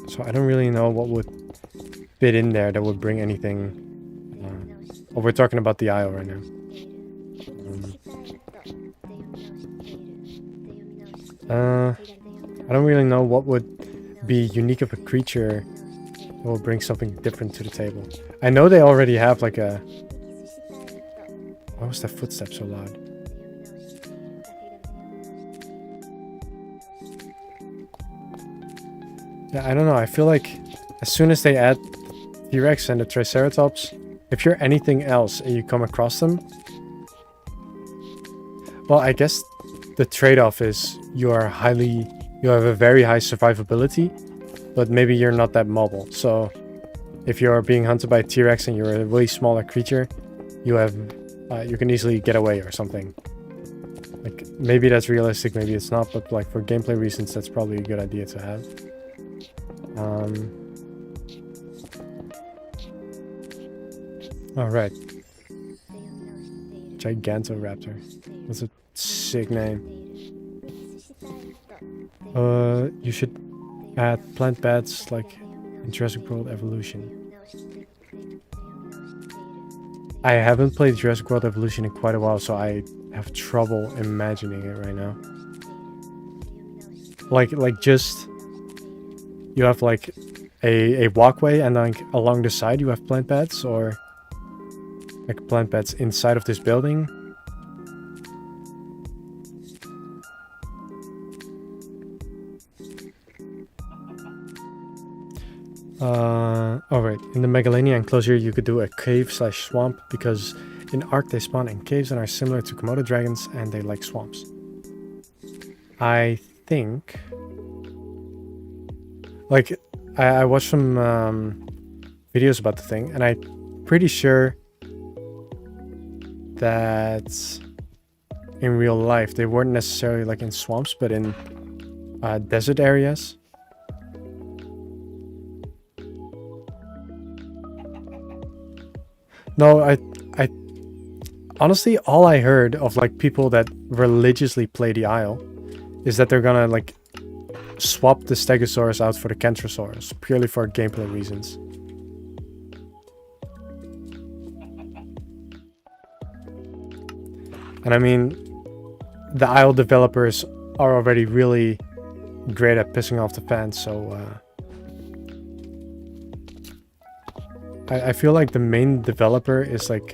So I don't really know what would fit in there that would bring anything. Oh, we're talking about the aisle right now. I don't really know what would be unique of a creature that will bring something different to the table. I know they already have like a... Why was that footstep so loud? Yeah, I don't know. I feel like as soon as they add T-Rex and the Triceratops, if you're anything else and you come across them... Well, I guess the trade-off is you have a very high survivability, but maybe you're not that mobile. So if you're being hunted by a T-Rex and you're a really smaller creature, you can easily get away or something. Like, maybe that's realistic, maybe it's not, but like for gameplay reasons, that's probably a good idea to have. All right. Gigantoraptor. That's a sick name. You should add plant beds like in Jurassic World Evolution. I haven't played Jurassic World Evolution in quite a while, so I have trouble imagining it right now. Like just you have like a walkway and like along the side you have plant beds, or like plant beds inside of this building. Alright, in the Megalania enclosure you could do a cave/swamp, because in Ark they spawn in caves and are similar to Komodo dragons and they like swamps. I think... Like, I watched some videos about the thing, and I'm pretty sure that in real life they weren't necessarily like in swamps, but in desert areas. No, I honestly, all I heard of like people that religiously play the Isle is that they're gonna like swap the Stegosaurus out for the Kentrosaurus purely for gameplay reasons. And I mean, the Isle developers are already really great at pissing off the fans, so I feel like the main developer is like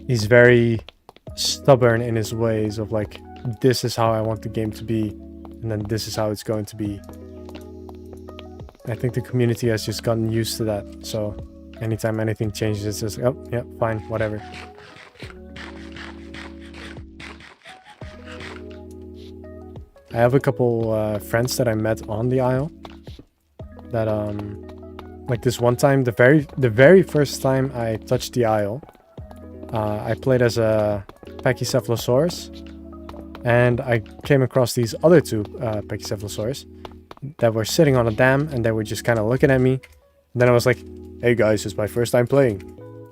he's very stubborn in his ways of like, this is how I want the game to be, and then this is how it's going to be. I think the community has just gotten used to that, so anytime anything changes, it's just, oh yeah, fine, whatever. I have a couple friends that I met on the Isle that like this one time, the very first time I touched the Isle, I played as a Pachycephalosaurus, and I came across these other two Pachycephalosaurus that were sitting on a dam, and they were just kind of looking at me. And then I was like, hey guys, it's my first time playing.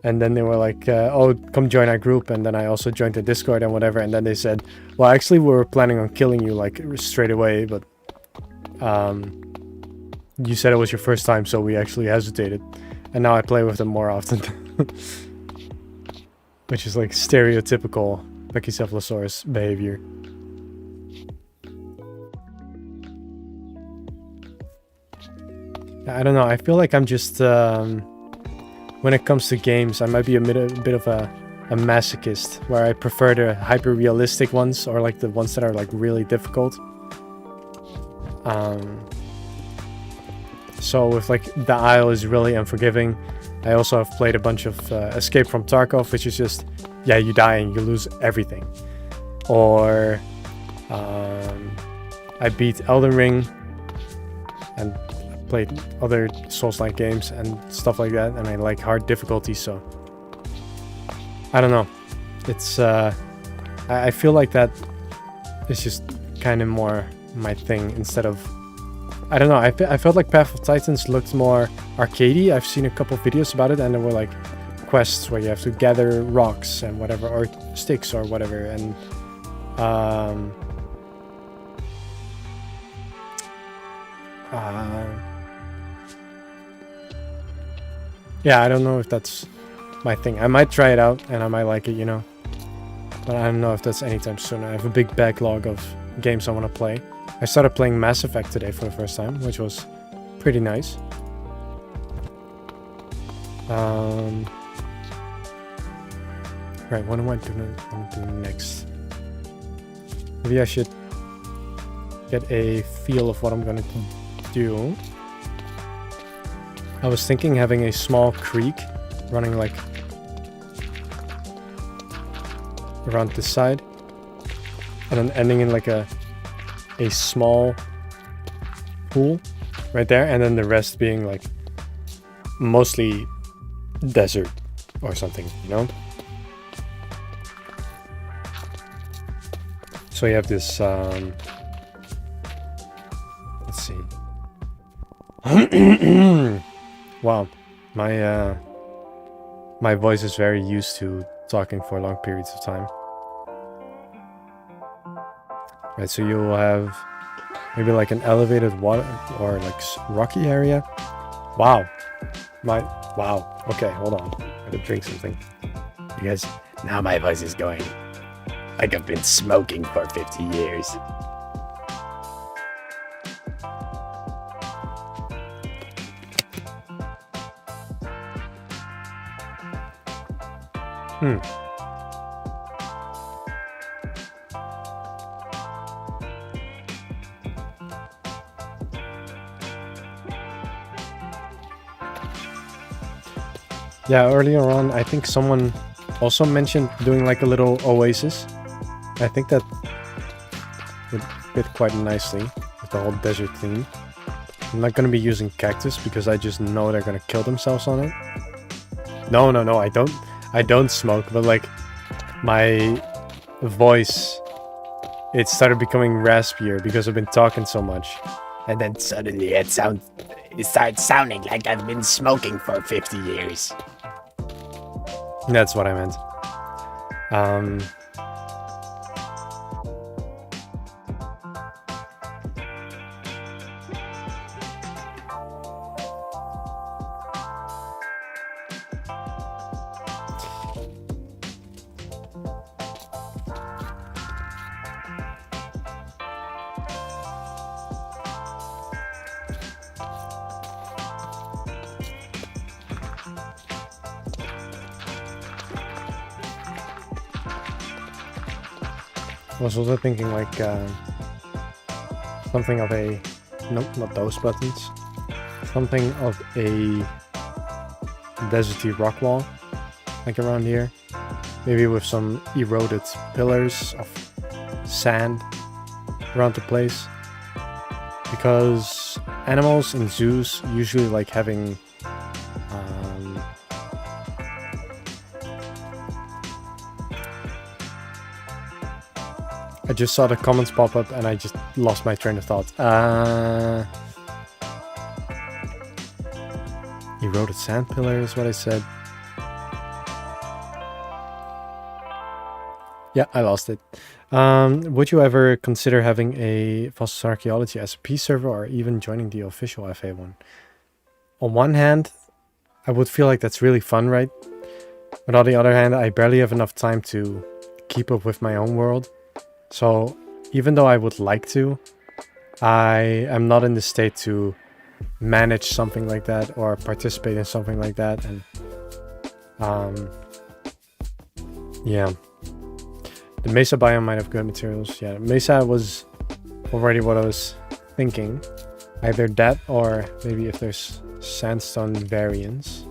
And then they were like, oh, come join our group. And then I also joined the Discord and whatever. And then they said, well, actually, we were planning on killing you like straight away, but you said it was your first time, so we actually hesitated. And now I play with them more often. Which is like stereotypical Pachycephalosaurus behavior. I don't know, I feel like I'm just... when it comes to games, I might be a bit of a masochist, where I prefer the hyper-realistic ones, or like the ones that are like really difficult. So if like the Isle is really unforgiving, I also have played a bunch of Escape from Tarkov, which is just, yeah, you die and you lose everything. Or I beat Elden Ring and played other Souls-like games and stuff like that, and I like hard difficulty, so I don't know. It's I feel like that is just kind of more my thing instead of, I don't know, I felt like Path of Titans looked more arcadey. I've seen a couple videos about it, and there were like quests where you have to gather rocks and whatever, or sticks or whatever, and Yeah, I don't know if that's my thing. I might try it out and I might like it, you know. But I don't know if that's anytime soon. I have a big backlog of games I want to play. I started playing Mass Effect today for the first time, which was pretty nice. Right, what am I doing next? Maybe I should get a feel of what I'm gonna do. I was thinking having a small creek running like around this side and then ending in like a small pool right there, and then the rest being like mostly desert or something, you know? So you have this, let's see. Wow, my voice is very used to talking for long periods of time. Right, so you will have maybe like an elevated water or like rocky area. Wow, wow. Okay, hold on. I gotta drink something. You guys, now my voice is going like I've been smoking for 50 years. Yeah, earlier on, I think someone also mentioned doing like a little oasis. I think that would fit quite nicely with the whole desert theme. I'm not gonna be using cactus because I just know they're gonna kill themselves on it. No, I don't smoke, but like my voice, it started becoming raspier because I've been talking so much. And then suddenly it starts sounding like I've been smoking for 50 years. That's what I meant. I was also thinking like something of a, nope, not those buttons, something of a deserty rock wall, like around here, maybe with some eroded pillars of sand around the place, because animals in zoos usually like having I just saw the comments pop up and I just lost my train of thought. Eroded sand pillar is what I said. Yeah, I lost it. Would you ever consider having a Fossils Archaeology SP server or even joining the official FA one? On one hand, I would feel like that's really fun, right? But on the other hand, I barely have enough time to keep up with my own world. So even though I would like to, I am not in the state to manage something like that or participate in something like that. And yeah, the Mesa biome might have good materials. Yeah, Mesa was already what I was thinking. Either that or maybe if there's sandstone variants.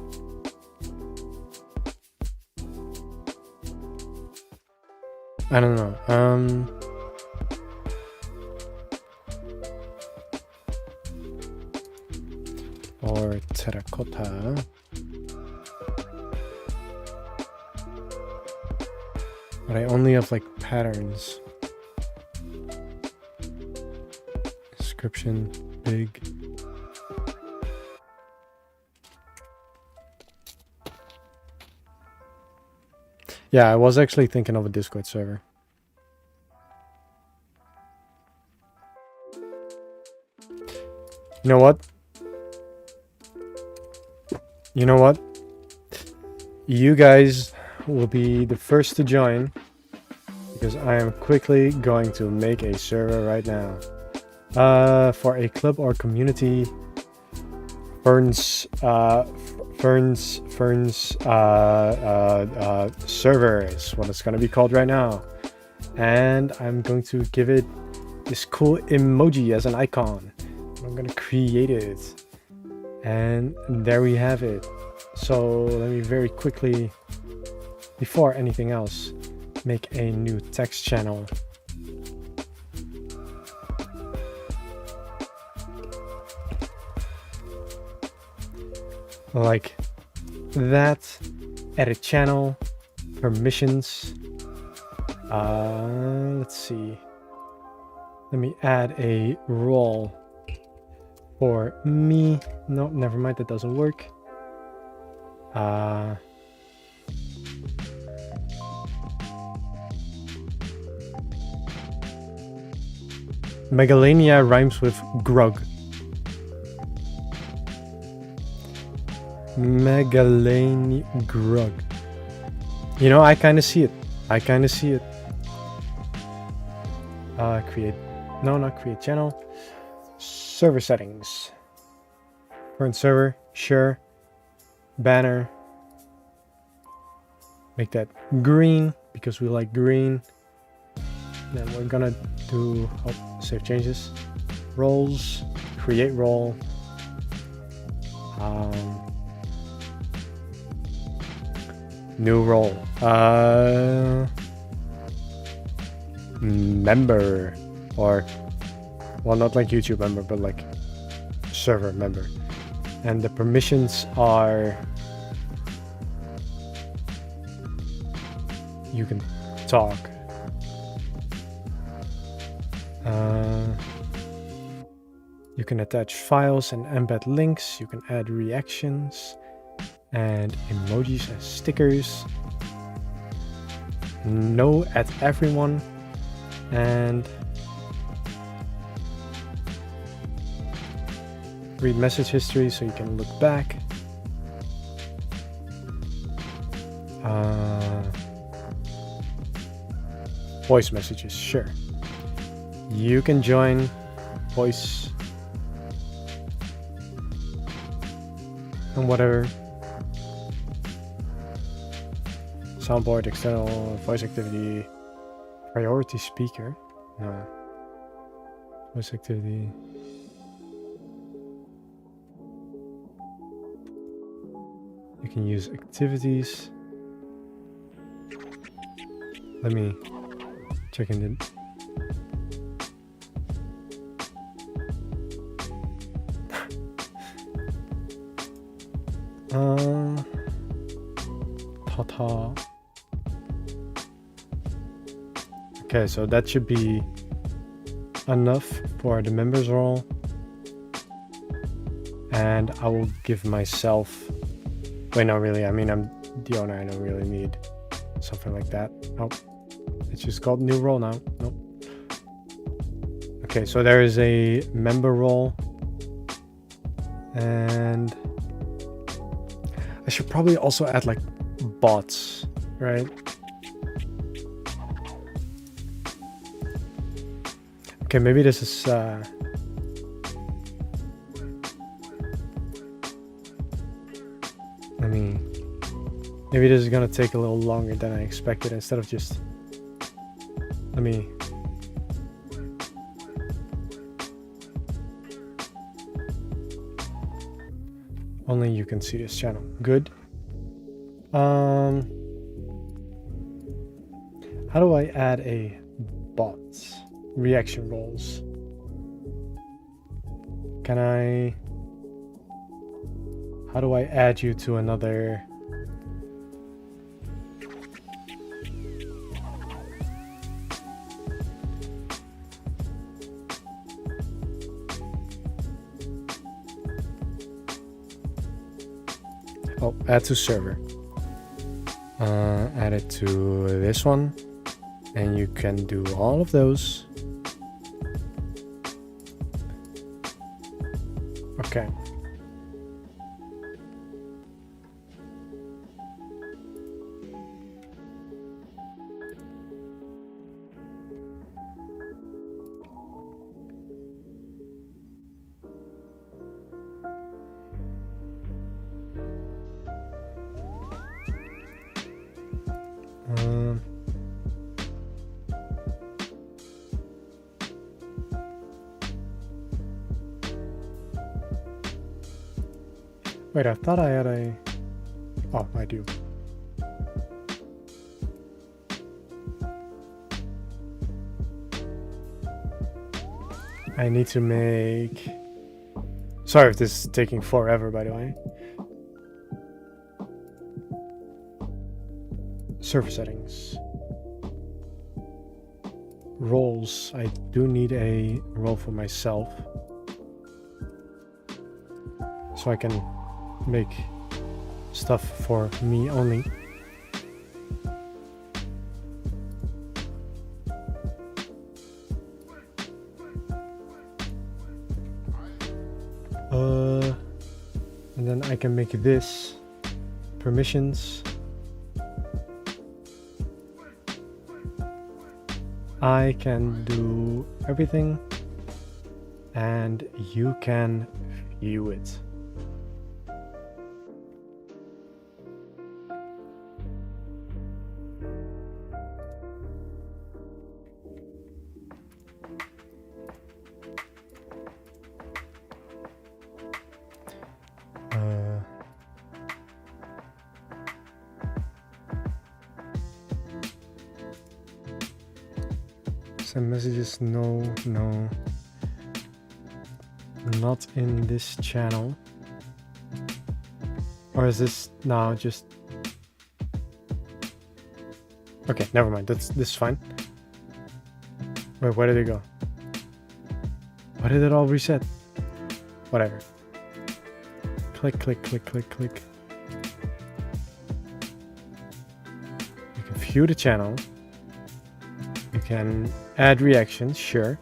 I don't know. Or terracotta. But I only have like patterns. Description, big. Yeah, I was actually thinking of a Discord server. You know what? You know what? You guys will be the first to join because I am quickly going to make a server right now. For a club or community, Ferns server is what it's gonna be called right now, and I'm going to give it this cool emoji as an icon. I'm gonna create it, and there we have it. So let me very quickly, before anything else, make a new text channel. Like that. Edit channel, permissions. Let's see. Let me add a role for me. No, never mind, that doesn't work. Megalania rhymes with grog. Megalania grog. You know, I kind of see it. Create. No, not create channel. Server settings. Current server. Sure. Banner. Make that green because we like green. Then we're gonna do save changes. Roles. Create role. New role. Member, or well, not like YouTube member, but like server member. And the permissions are you can talk. You can attach files and embed links. You can add reactions and emojis as stickers. No at everyone. And read message history so you can look back. Voice messages, sure. You can join voice and whatever. Soundboard, external voice activity, priority speaker. No. Voice activity. You can use activities. Let me check in the ta-ta. Okay, so that should be enough for the members role. And I will give myself... Wait, not really. I mean, I'm the owner. I don't really need something like that. Oh, it's just called new role now. Nope. Okay, so there is a member role. And I should probably also add like bots, right? Okay, maybe this is maybe this is gonna take a little longer than I expected. Instead of just only you can see this channel. Good. How do I add a bot? Reaction roles. Can I... How do I add you to another... Oh, add to server. Add it to this one. And you can do all of those. Okay. Wait, I thought I had a... Oh, I do. I need to make... Sorry if this is taking forever, by the way. Server settings. Roles. I do need a role for myself. So I can make stuff for me only. And then I can make this permissions. I can do everything and you can view it. Send messages, no, not in this channel. Or is this now just... Okay, never mind, this is fine. Wait, where did it go? Why did it all reset? Whatever. Click, click, click, click, click. You can view the channel. You can add reactions, sure.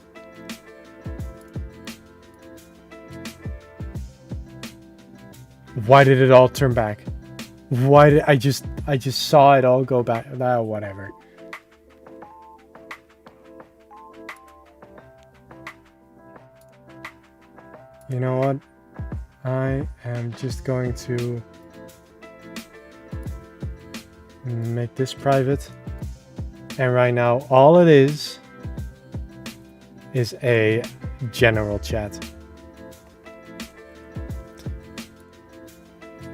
Why did it all turn back? Why did I just saw it all go back? Oh, whatever. You know what? I am just going to make this private. And right now, all it is a general chat.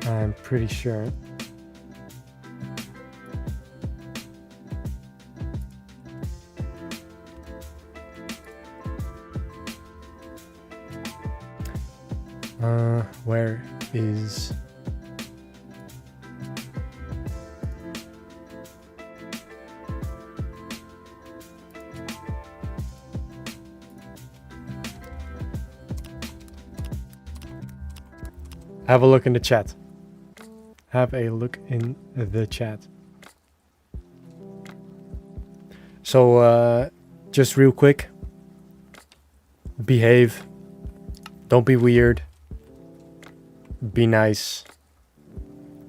I'm pretty sure. Where is... Have a look in the chat. Have a look in the chat. So, just real quick. Behave. Don't be weird. Be nice.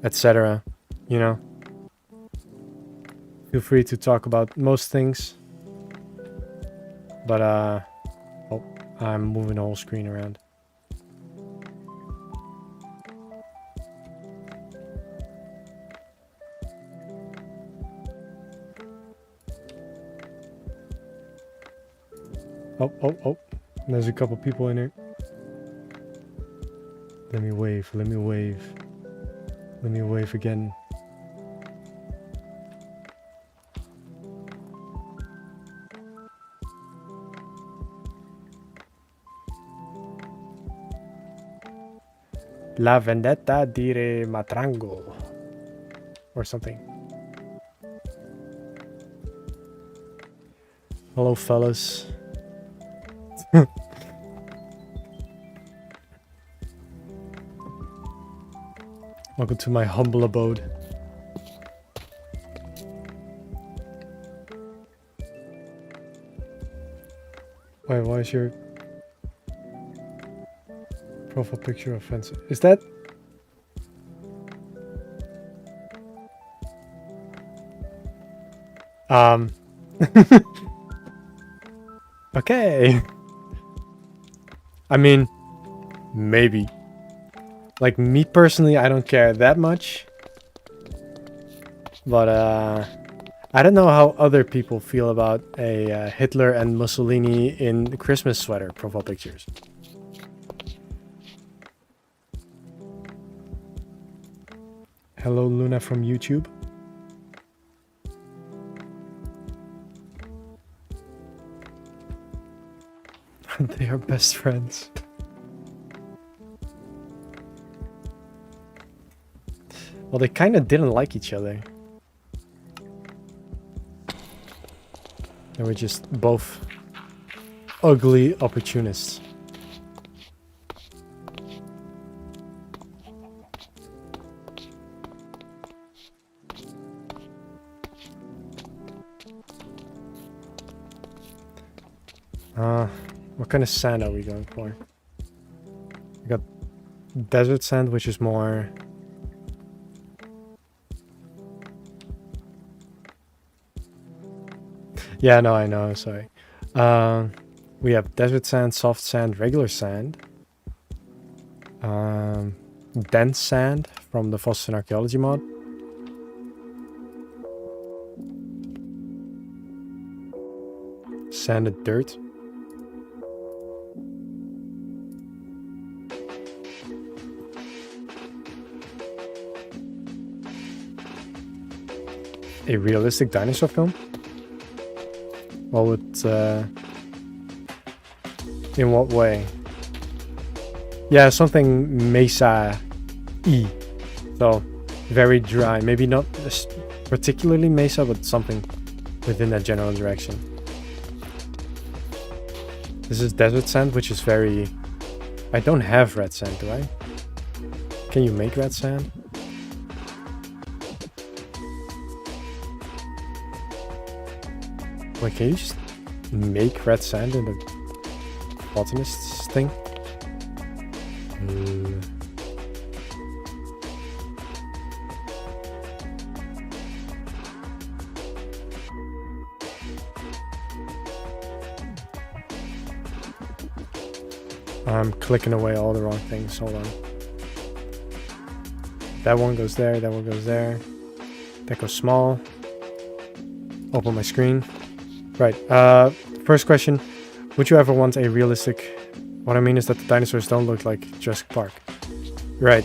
Etc. You know? Feel free to talk about most things. But, oh, I'm moving the whole screen around. Oh, there's a couple people in here. Let me wave, let me wave. Let me wave again. La vendetta di Re Matrango. Or something. Hello, fellas. Welcome to my humble abode. Wait, why is your... Profile picture offensive. Is that... Okay. I mean, maybe. Like, me personally, I don't care that much. But, I don't know how other people feel about a Hitler and Mussolini in Christmas sweater profile pictures. Hello, Luna from YouTube. They are best friends. Well, they kind of didn't like each other. They were just both ugly opportunists. What kind of sand are we going for? We got desert sand, which is more... Yeah, no, I know, sorry. We have desert sand, soft sand, regular sand. Dense sand from the Fossils and Archeology mod. Sanded dirt. A realistic dinosaur film? Well, with, in what way? Yeah, something mesa-y. So, very dry. Maybe not particularly mesa, but something within that general direction. This is desert sand, which is very... I don't have red sand, do I? Can you make red sand? Wait, can you just make red sand in the botanist's thing? I'm clicking away all the wrong things. Hold on. That one goes there, that one goes there. That goes small. Open my screen. Right, first question. Would you ever want a realistic... What I mean is that the dinosaurs don't look like Jurassic Park. Right.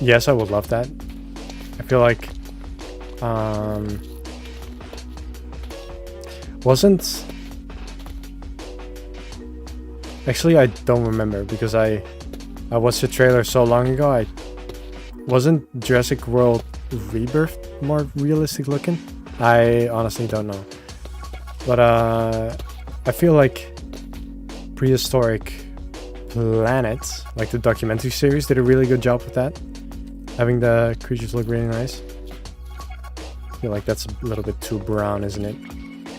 Yes, I would love that. I feel like... wasn't... Actually, I don't remember because I watched the trailer so long ago. Wasn't Jurassic World Rebirth more realistic looking? I honestly don't know. But I feel like Prehistoric Planet, like the documentary series, did a really good job with that. Having the creatures look really nice. I feel like that's a little bit too brown, isn't it?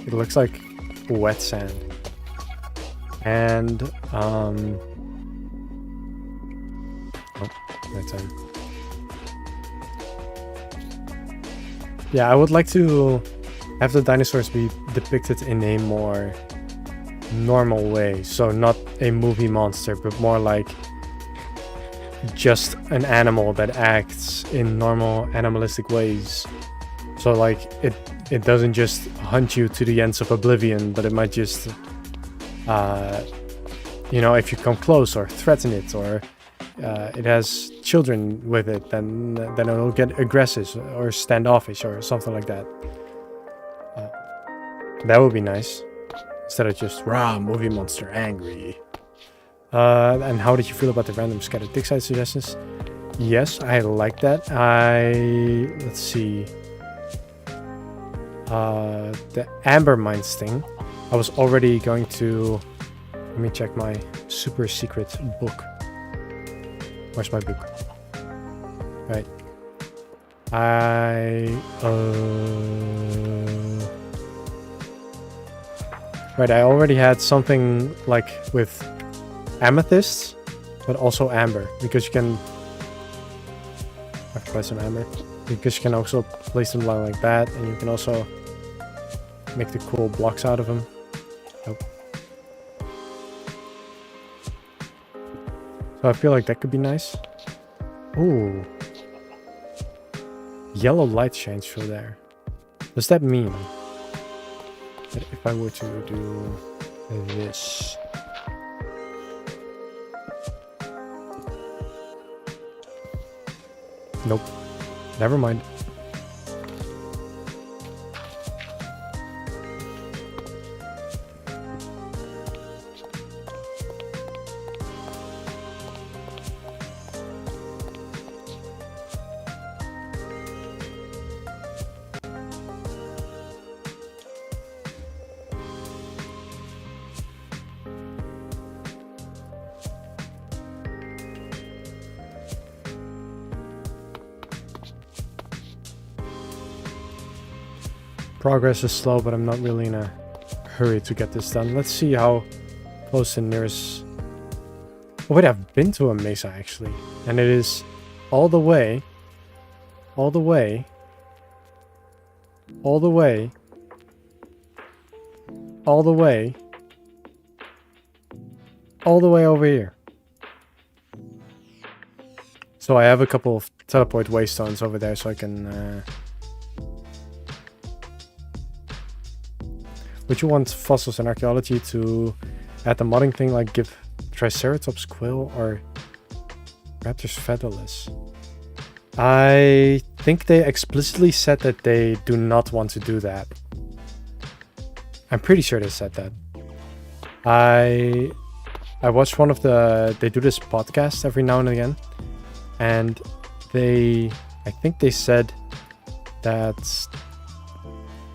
It looks like wet sand. And, oh, that time. Yeah, I would like to have the dinosaurs be depicted in a more normal way. So not a movie monster, but more like just an animal that acts in normal animalistic ways. So like it doesn't just hunt you to the ends of oblivion, but it might just, you know, if you come close or threaten it, or it has children with it, then it'll get aggressive or standoffish or something like that. That would be nice. Instead of just, rah, movie monster, angry. And how did you feel about the random scattered dig site suggestions? Yes, I like that. Let's see. The Amber Mines thing. I was already going to... Let me check my super secret book. Where's my book? Right. Right, I already had something like with amethysts. but also amber, because you can... I've placed some amber. Because you can also place them like that, and you can also make the cool blocks out of them. Nope. So I feel like that could be nice. Ooh. Yellow light shines through there. Does that mean that if I were to do this... Nope. Never mind. Progress is slow, but I'm not really in a hurry to get this done. Let's see how close the nearest... Oh wait, I've been to a mesa actually. And it is all the way... All the way... All the way... All the way... All the way over here. So I have a couple of teleport waystones over there so I can... Would you want fossils and archaeology to add the modding thing, like give Triceratops quill or Raptors featherless? I think they explicitly said that they do not want to do that. I'm pretty sure they said that. I watched one of the... They do this podcast every now and again. And I think they said that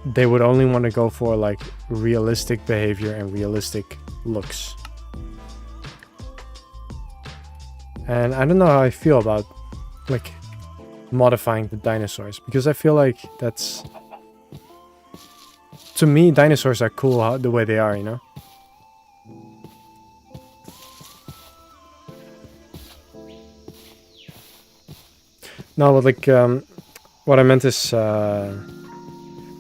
they would only want to go for like realistic behavior and realistic looks. And I don't know how I feel about like modifying the dinosaurs, because I feel like that's... To me, dinosaurs are cool the way they are, you know? No, but like, what I meant is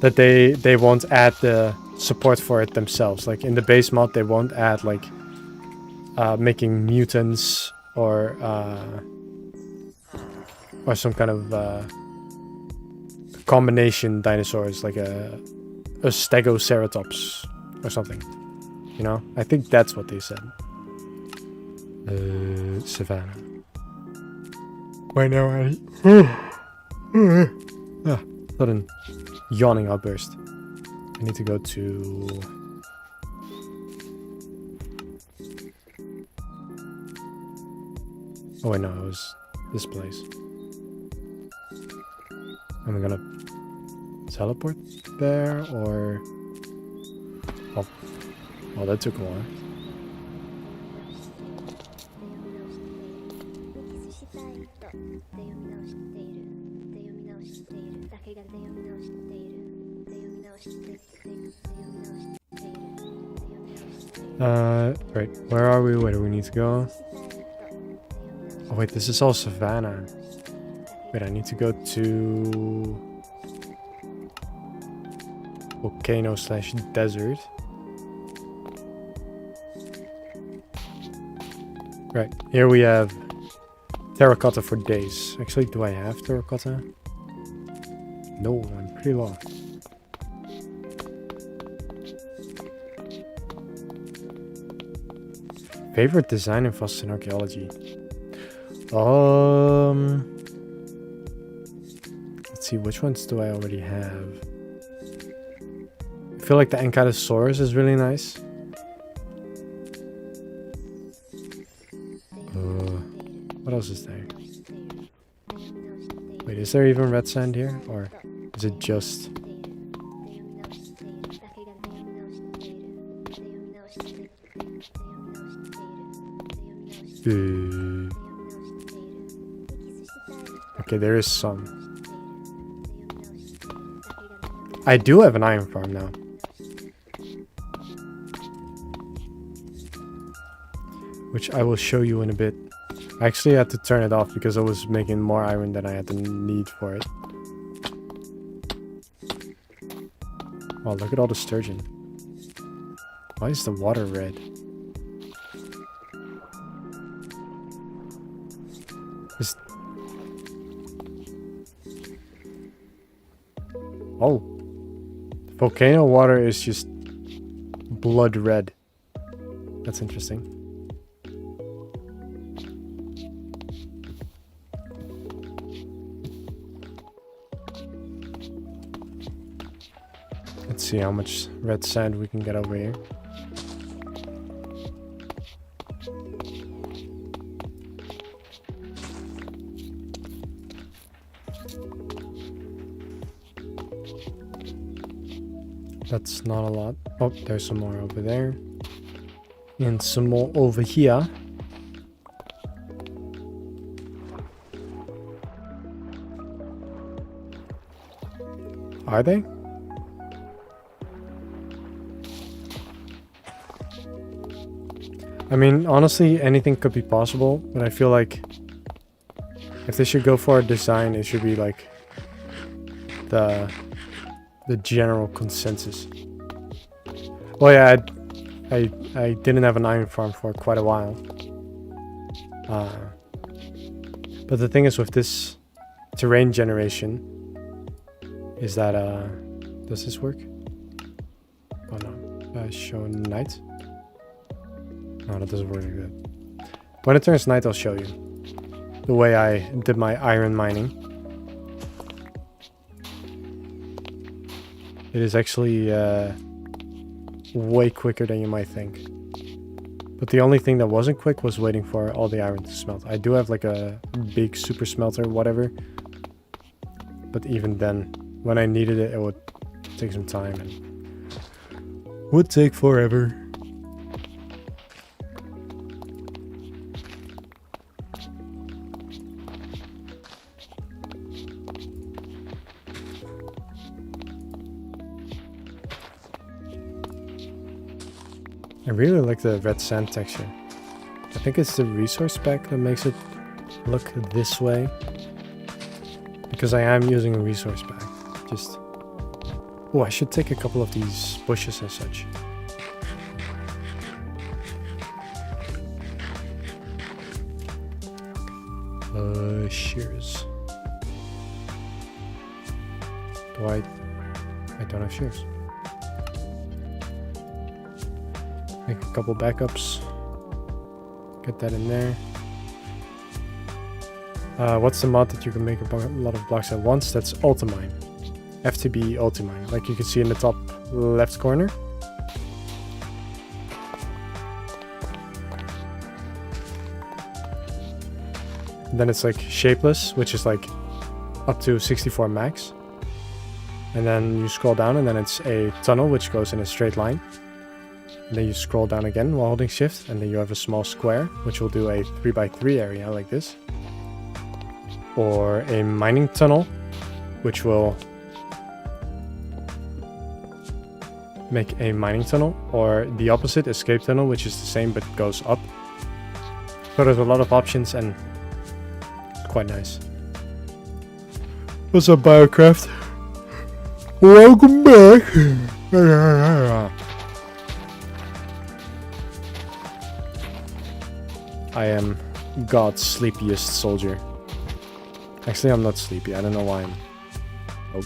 that they won't add the support for it themselves. Like in the base mod, they won't add like making mutants or some kind of combination dinosaurs, like a Stegoceratops or something. You know, I think that's what they said. Savannah. Wait, no, sudden yawning outburst. I need to go to... Oh wait, no, it was this place. Am I gonna teleport there, or... Oh, that took a while. Right, where are we? Where do we need to go? Oh wait, this is all Savannah. Wait, I need to go to... Volcano / desert. Right, here we have terracotta for days. Actually, do I have terracotta? No, I'm pretty low. Favorite design in fossils and archaeology? Let's see, which ones do I already have? I feel like the Ankylosaurus is really nice. What else is there? Wait, is there even red sand here? Or is it just... Okay, there is some. I do have an iron farm now. Which I will show you in a bit. I actually had to turn it off because I was making more iron than I had the need for it. Oh, look at all the sturgeon. Why is the water red? Is... Oh. Volcano water is just blood red. That's interesting. Let's see how much red sand we can get over here. That's not a lot. Oh, there's some more over there. And some more over here. Are they? I mean, honestly, anything could be possible, but I feel like if they should go for a design, it should be like the general consensus. Well, yeah, I didn't have an iron farm for quite a while. But the thing is with this terrain generation is that, does this work? Oh no, show night? No, that doesn't work like that. When it turns night, I'll show you the way I did my iron mining. It is actually way quicker than you might think. But the only thing that wasn't quick was waiting for all the iron to smelt. I do have like a big super smelter, whatever. But even then, when I needed it, it would take some time and would take forever. I really like the red sand texture. I think it's the resource pack that makes it look this way. Because I am using a resource pack. Just... Oh, I should take a couple of these bushes and such. Shears. Do I don't have shears. Make a couple backups. Get that in there. What's the mod that you can make a lot of blocks at once? That's Ultimine. FTB Ultimine. Like you can see in the top left corner. And then it's like shapeless, which is like up to 64 max. And then you scroll down and then it's a tunnel which goes in a straight line. And then you scroll down again while holding shift, and then you have a small square, which will do a 3x3 area like this. Or a mining tunnel, which will make a mining tunnel. Or the opposite, escape tunnel, which is the same but goes up. So there's a lot of options and it's quite nice. What's up, Biocraft? Welcome back! I am God's sleepiest soldier. Actually, I'm not sleepy. I don't know why I'm... Oh,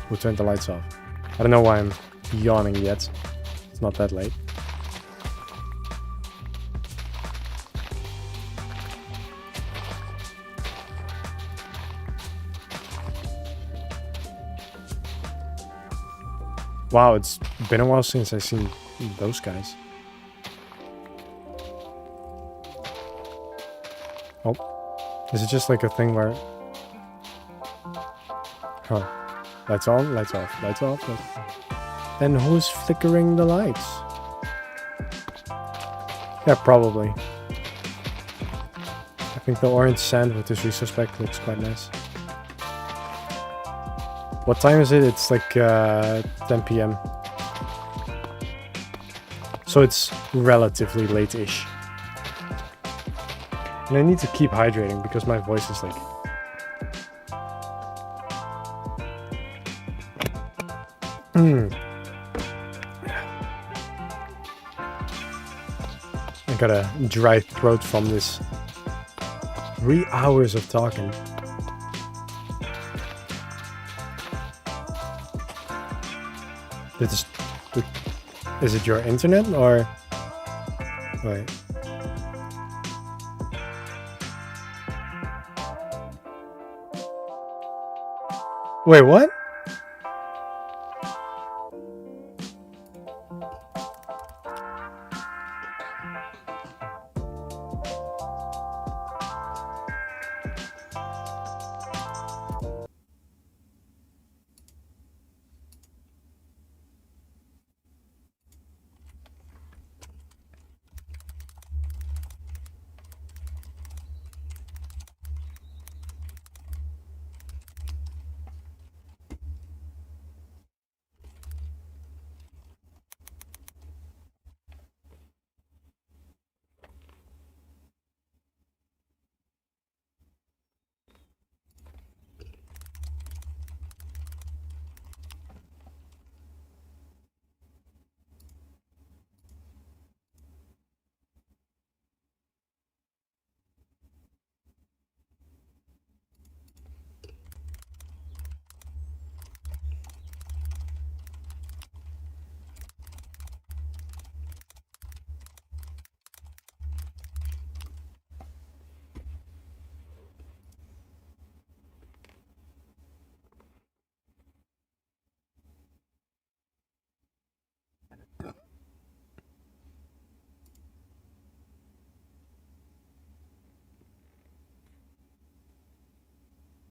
who turned the lights off? I don't know why I'm yawning yet. It's not that late. Wow, it's been a while since I've seen those guys. Oh, is it just like a thing where... Huh. Lights on, lights off, lights off. Then who's flickering the lights? Yeah, probably. I think the orange sand with this resource pack looks quite nice. What time is it? It's like 10 PM. So it's relatively late-ish. And I need to keep hydrating because my voice is like... I got a dry throat from this 3 hours of talking. Is it your internet or... Wait. Wait, what?